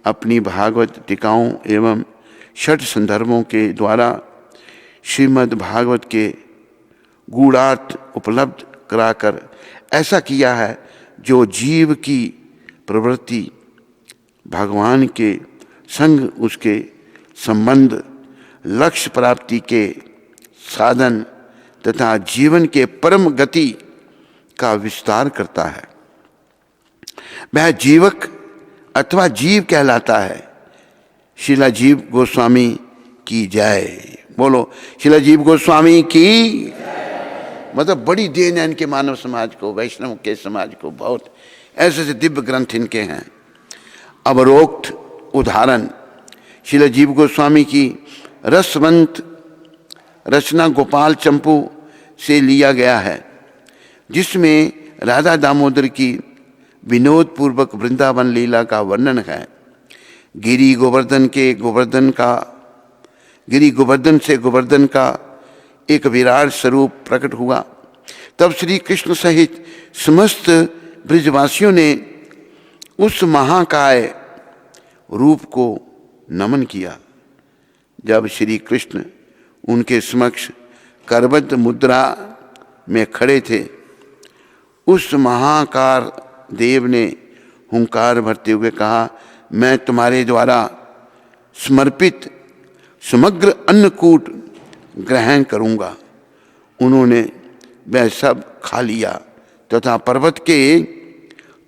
S3: अपनी भागवत टीकाओं एवं षट संदर्भों के द्वारा श्रीमद् भागवत के गूढ़ार्थ उपलब्ध कराकर ऐसा किया है जो जीव की प्रवृत्ति भगवान के संग उसके संबंध, लक्ष्य प्राप्ति के साधन तथा जीवन के परम गति का विस्तार करता है। वह जीवक अथवा जीव कहलाता है। शिला जीव गोस्वामी की जय। बोलो शिला जीव गोस्वामी की। मतलब बड़ी देन है इनके मानव समाज को, वैष्णव के समाज को। बहुत ऐसे ऐसे दिव्य ग्रंथ इनके हैं। अवरोक्त उदाहरण शिला जीव गोस्वामी की रसवंत रचना गोपाल चंपू से लिया गया है, जिसमें राधा दामोदर की विनोद पूर्वक वृंदावन लीला का वर्णन है। गिरी गोवर्धन से गोवर्धन का एक विराट स्वरूप प्रकट हुआ। तब श्री कृष्ण सहित समस्त ब्रजवासियों ने उस महाकाय रूप को नमन किया। जब श्री कृष्ण उनके समक्ष करबद्ध मुद्रा में खड़े थे, उस महाकार देव ने हुंकार भरते हुए कहा, मैं तुम्हारे द्वारा समर्पित समग्र अन्नकूट ग्रहण करूंगा। उन्होंने वह सब खा लिया तथा पर्वत के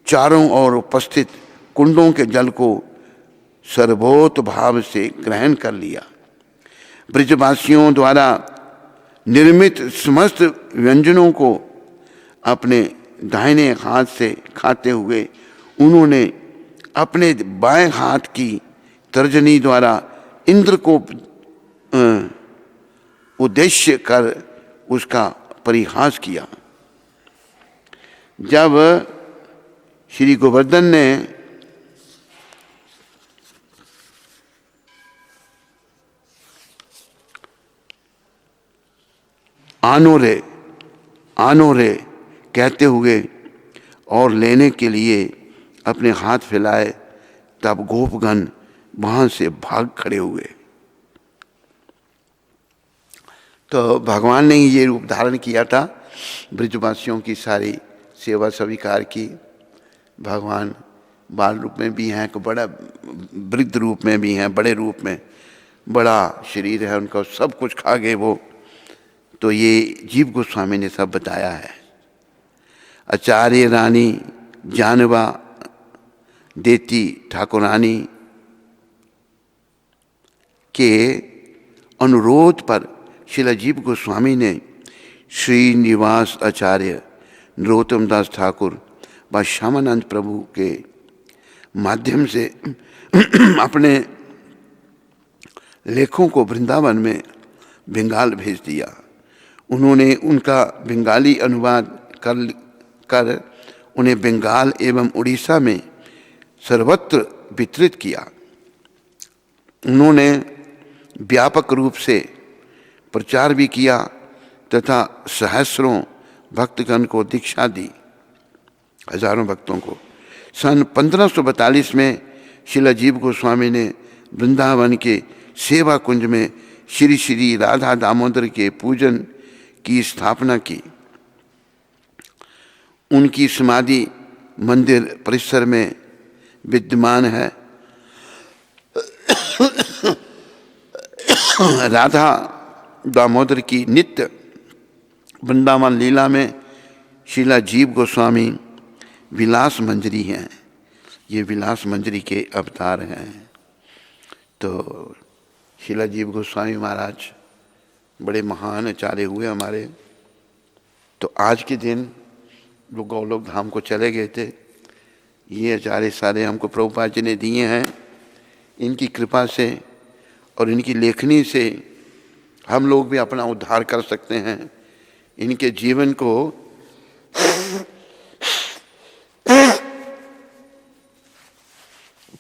S3: चारों ओर उपस्थित कुंडों के जल को सर्वोत भाव से ग्रहण कर लिया। ब्रजवासियों द्वारा निर्मित समस्त व्यंजनों को अपने दाहिने हाथ से खाते हुए उन्होंने अपने बाएं हाथ की तर्जनी द्वारा इंद्र को उद्देश्य कर उसका परिहास किया। जब श्री गोवर्धन ने आनो रे कहते हुए और लेने के लिए अपने हाथ फैलाए, तब गोपगण वहां से भाग खड़े हुए। तो भगवान ने ये रूप धारण किया था, ब्रजवासियों की सारी सेवा स्वीकार की। भगवान बाल रूप में भी हैं, बड़ा वृद्ध रूप में भी हैं, बड़े रूप में, बड़ा शरीर है उनका, सब कुछ खा गए वो। तो ये जीव गोस्वामी ने सब बताया है। आचार्य रानी जानवा देती ठाकुरानी के अनुरोध पर श्रील जीव गोस्वामी ने श्रीनिवास आचार्य, नरोत्तम दास ठाकुर व श्यामानंद प्रभु के माध्यम से अपने लेखों को वृंदावन में बंगाल भेज दिया। उन्होंने उनका बंगाली अनुवाद कर उन्हें बंगाल एवं उड़ीसा में सर्वत्र वितरित किया। उन्होंने व्यापक रूप से प्रचार भी किया तथा सहस्रों भक्तगण को दीक्षा दी, हजारों भक्तों को। सन 1542 में श्रील जीव गोस्वामी ने वृंदावन के सेवा कुंज में श्री श्री राधा दामोदर के पूजन की स्थापना की। उनकी समाधि मंदिर परिसर में विद्यमान है। राधा दामोदर की नित्य वृंदावन लीला में श्रील जीव गोस्वामी विलास मंजरी हैं। ये विलास मंजरी के अवतार हैं। तो श्रील जीव गोस्वामी महाराज बड़े महान आचार्य हुए हमारे। तो आज के दिन वो गौलोक धाम को चले गए थे। ये आचार्य सारे हमको प्रभुपाद जी ने दिए हैं। इनकी कृपा से और इनकी लेखनी से हम लोग भी अपना उद्धार कर सकते हैं। इनके जीवन को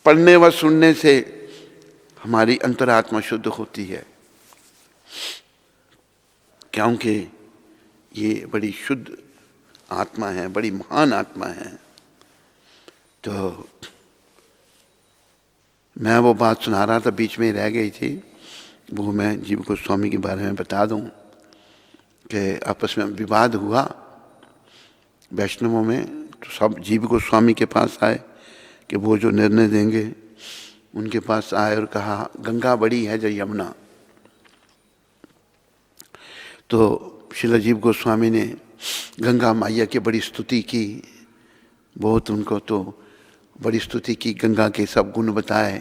S3: पढ़ने व सुनने से हमारी अंतरात्मा शुद्ध होती है, क्योंकि ये बड़ी शुद्ध आत्मा है, बड़ी महान आत्मा है। तो मैं वो बात सुना रहा था, बीच में रह गई थी, वो मैं जीव गोस्वामी के बारे में बता दूं कि आपस में विवाद हुआ वैष्णवों में। तो सब जीव गोस्वामी के पास आए कि वो जो निर्णय देंगे, उनके पास आए और कहा गंगा बड़ी है जो यमुना। तो श्रील जीव गोस्वामी ने गंगा मैया की बड़ी स्तुति की, बहुत उनको तो बड़ी स्तुति की, गंगा के सब गुण बताए,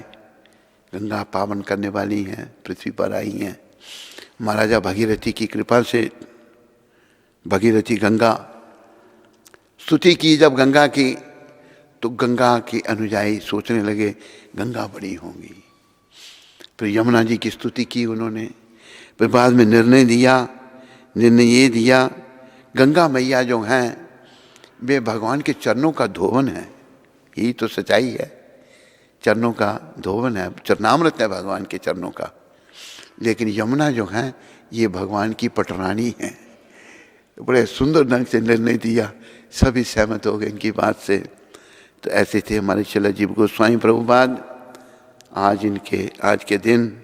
S3: गंगा पावन करने वाली हैं, पृथ्वी पर आई हैं। महाराजा भगीरथी की कृपा से भगीरथी गंगा स्तुति की जब गंगा की, तो गंगा के अनुयायी सोचने लगे गंगा बड़ी होंगी। फिर यमुना जी की स्तुति की उन्होंने। फिर बाद में निर्णय ये दिया गंगा मैया जो हैं वे भगवान के चरणों का धोवन है। यही तो सच्चाई है, चरणों का धोवन है, चरणामृत है भगवान के चरणों का। लेकिन यमुना जो है ये भगवान की पटरानी है। बड़े सुंदर ढंग से निर्णय दिया, सभी सहमत हो गए इनकी बात से। तो ऐसे थे हमारे श्रील जीव गोस्वामी प्रभुपाद। आज के दिन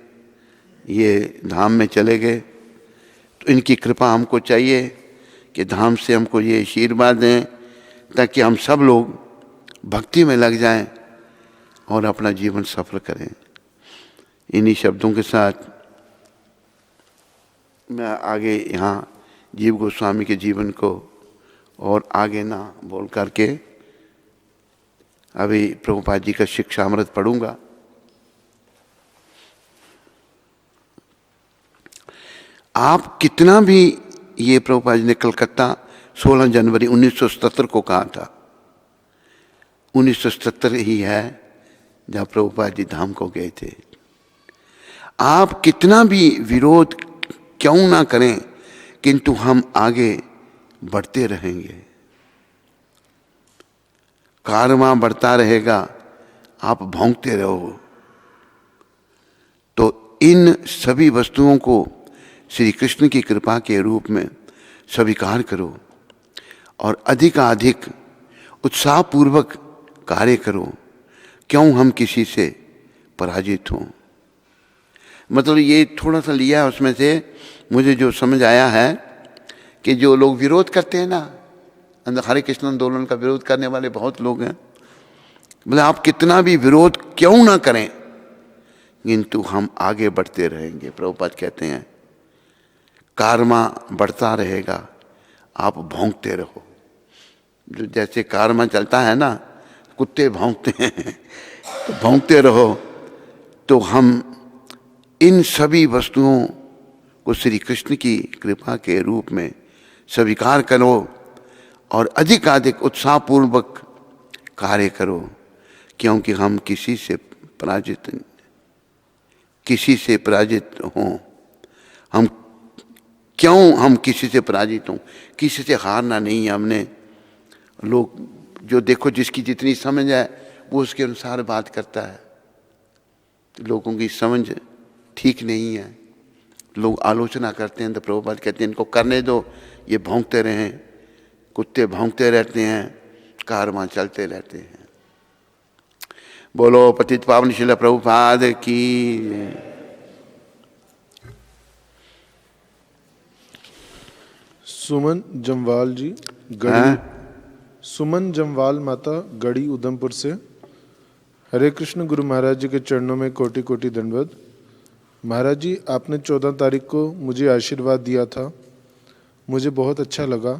S3: ये धाम में चले गए, तो इनकी कृपा हमको चाहिए कि धाम से हमको ये आशीर्वाद दें ताकि हम सब लोग भक्ति में लग जाएं और अपना जीवन सफल करें। इन्हीं शब्दों के साथ मैं आगे यहाँ जीव गोस्वामी के जीवन को और आगे ना बोल करके अभी प्रभुपाद जी का शिक्षामृत पढ़ूंगा। आप कितना भी, ये प्रभुपाद जी ने कलकत्ता 16 जनवरी 1977 को कहा था, 1977 ही है जब प्रभुपाद जी धाम को गए थे। आप कितना भी विरोध क्यों ना करें, किंतु हम आगे बढ़ते रहेंगे। कारवां बढ़ता रहेगा, आप भौंकते रहो। तो इन सभी वस्तुओं को श्री कृष्ण की कृपा के रूप में स्वीकार करो और अधिकाधिक उत्साहपूर्वक कार्य करो। क्यों हम किसी से पराजित हों। मतलब ये थोड़ा सा लिया है उसमें से, मुझे जो समझ आया है कि जो लोग विरोध करते हैं ना, हरे कृष्ण आंदोलन का विरोध करने वाले बहुत लोग हैं, मतलब आप कितना भी विरोध क्यों ना करें, किंतु हम आगे बढ़ते रहेंगे। प्रभुपाद कहते हैं कारवां बढ़ता रहेगा, आप भौंकते रहो। जो जैसे कारवां चलता है ना, कुत्ते भौंकते हैं, तो भौंकते रहो। तो हम इन सभी वस्तुओं को श्री कृष्ण की कृपा के रूप में स्वीकार करो और अधिकाधिक उत्साहपूर्वक कार्य करो। क्योंकि हम किसी से पराजित हों। हम किसी से पराजित हों, किसी से हारना नहीं है हमने। लोग जो देखो जिसकी जितनी समझ है वो उसके अनुसार बात करता है। तो लोगों की समझ ठीक नहीं है, लोग आलोचना करते हैं। तो प्रभुपाद कहते हैं इनको करने दो, ये भौंकते रहें, कुत्ते भौंकते रहते हैं, कारवां चलते रहते हैं। बोलो पतित पावन श्रील प्रभुपाद की।
S4: सुमन जमवाल जी गढ़ी, सुमन जमवाल माता गढ़ी उधमपुर से। हरे कृष्ण गुरु महाराज जी के चरणों में कोटि कोटि दंडवत। महाराज जी, आपने 14 तारीख को मुझे आशीर्वाद दिया था, मुझे बहुत अच्छा लगा।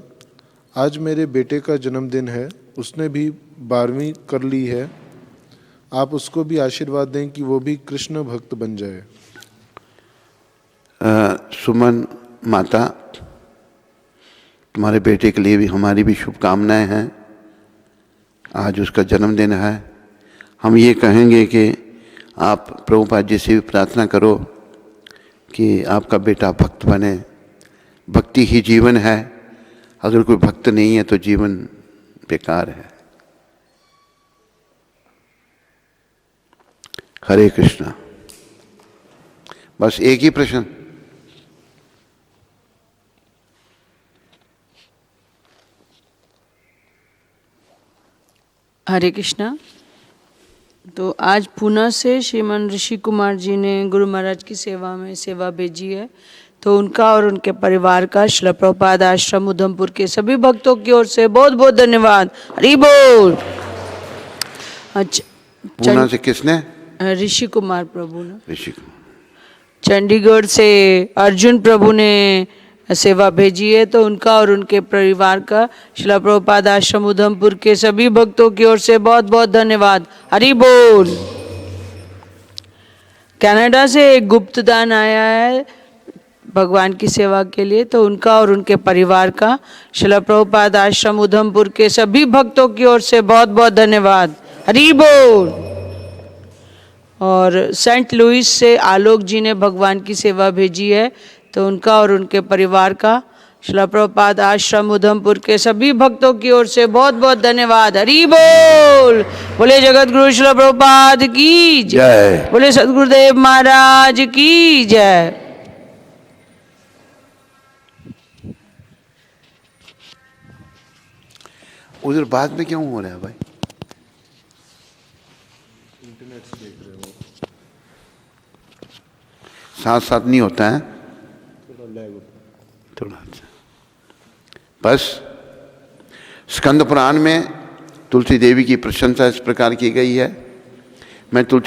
S4: आज मेरे बेटे का जन्मदिन है, उसने भी 12वीं कर ली है। आप उसको भी आशीर्वाद दें कि वो भी कृष्ण भक्त बन जाए।
S3: सुमन माता, तुम्हारे बेटे के लिए भी हमारी भी शुभकामनाएं हैं। आज उसका जन्मदिन है। हम ये कहेंगे कि आप प्रभुपाद जी से भी प्रार्थना करो कि आपका बेटा भक्त बने। भक्ति ही जीवन है, अगर कोई भक्त नहीं है तो जीवन बेकार है। हरे कृष्णा। बस एक ही प्रश्न।
S5: हरे कृष्णा। तो आज पुणे से श्रीमान ऋषि कुमार जी ने गुरु महाराज की सेवा में सेवा भेजी है, तो उनका और उनके परिवार का श्रील प्रभुपाद आश्रम उधमपुर के सभी भक्तों की ओर से बहुत बहुत धन्यवाद। हरि बोल। अच्छा,
S3: पूना से किसने?
S5: ऋषि कुमार प्रभु ने।
S3: ऋषि कुमार।
S5: चंडीगढ़ से अर्जुन प्रभु ने सेवा भेजी है, तो उनका और उनके परिवार का श्रील प्रभुपाद आश्रम उधमपुर के सभी भक्तों की ओर से बहुत बहुत धन्यवाद। हरि बोल। कनाडा से एक गुप्त दान आया है भगवान की सेवा के लिए, तो उनका और उनके परिवार का श्रील प्रभुपाद आश्रम उधमपुर के सभी भक्तों की ओर से बहुत बहुत धन्यवाद। हरि बोल। और सेंट लुइस से आलोक जी ने भगवान की सेवा भेजी है, तो उनका और उनके परिवार का श्रील प्रभुपाद आश्रम उधमपुर के सभी भक्तों की ओर से बहुत बहुत धन्यवाद। हरि बोल। बोले जगत गुरु श्रील प्रभुपाद की जय। बोले सद्गुरुदेव महाराज की जय।
S3: उधर बाद में क्यों हो रहा है भाई? साथ साथ नहीं होता है थोड़ा। अच्छा, बस स्कंद पुराण में तुलसी देवी की प्रशंसा इस प्रकार की गई है। मैं तुलसी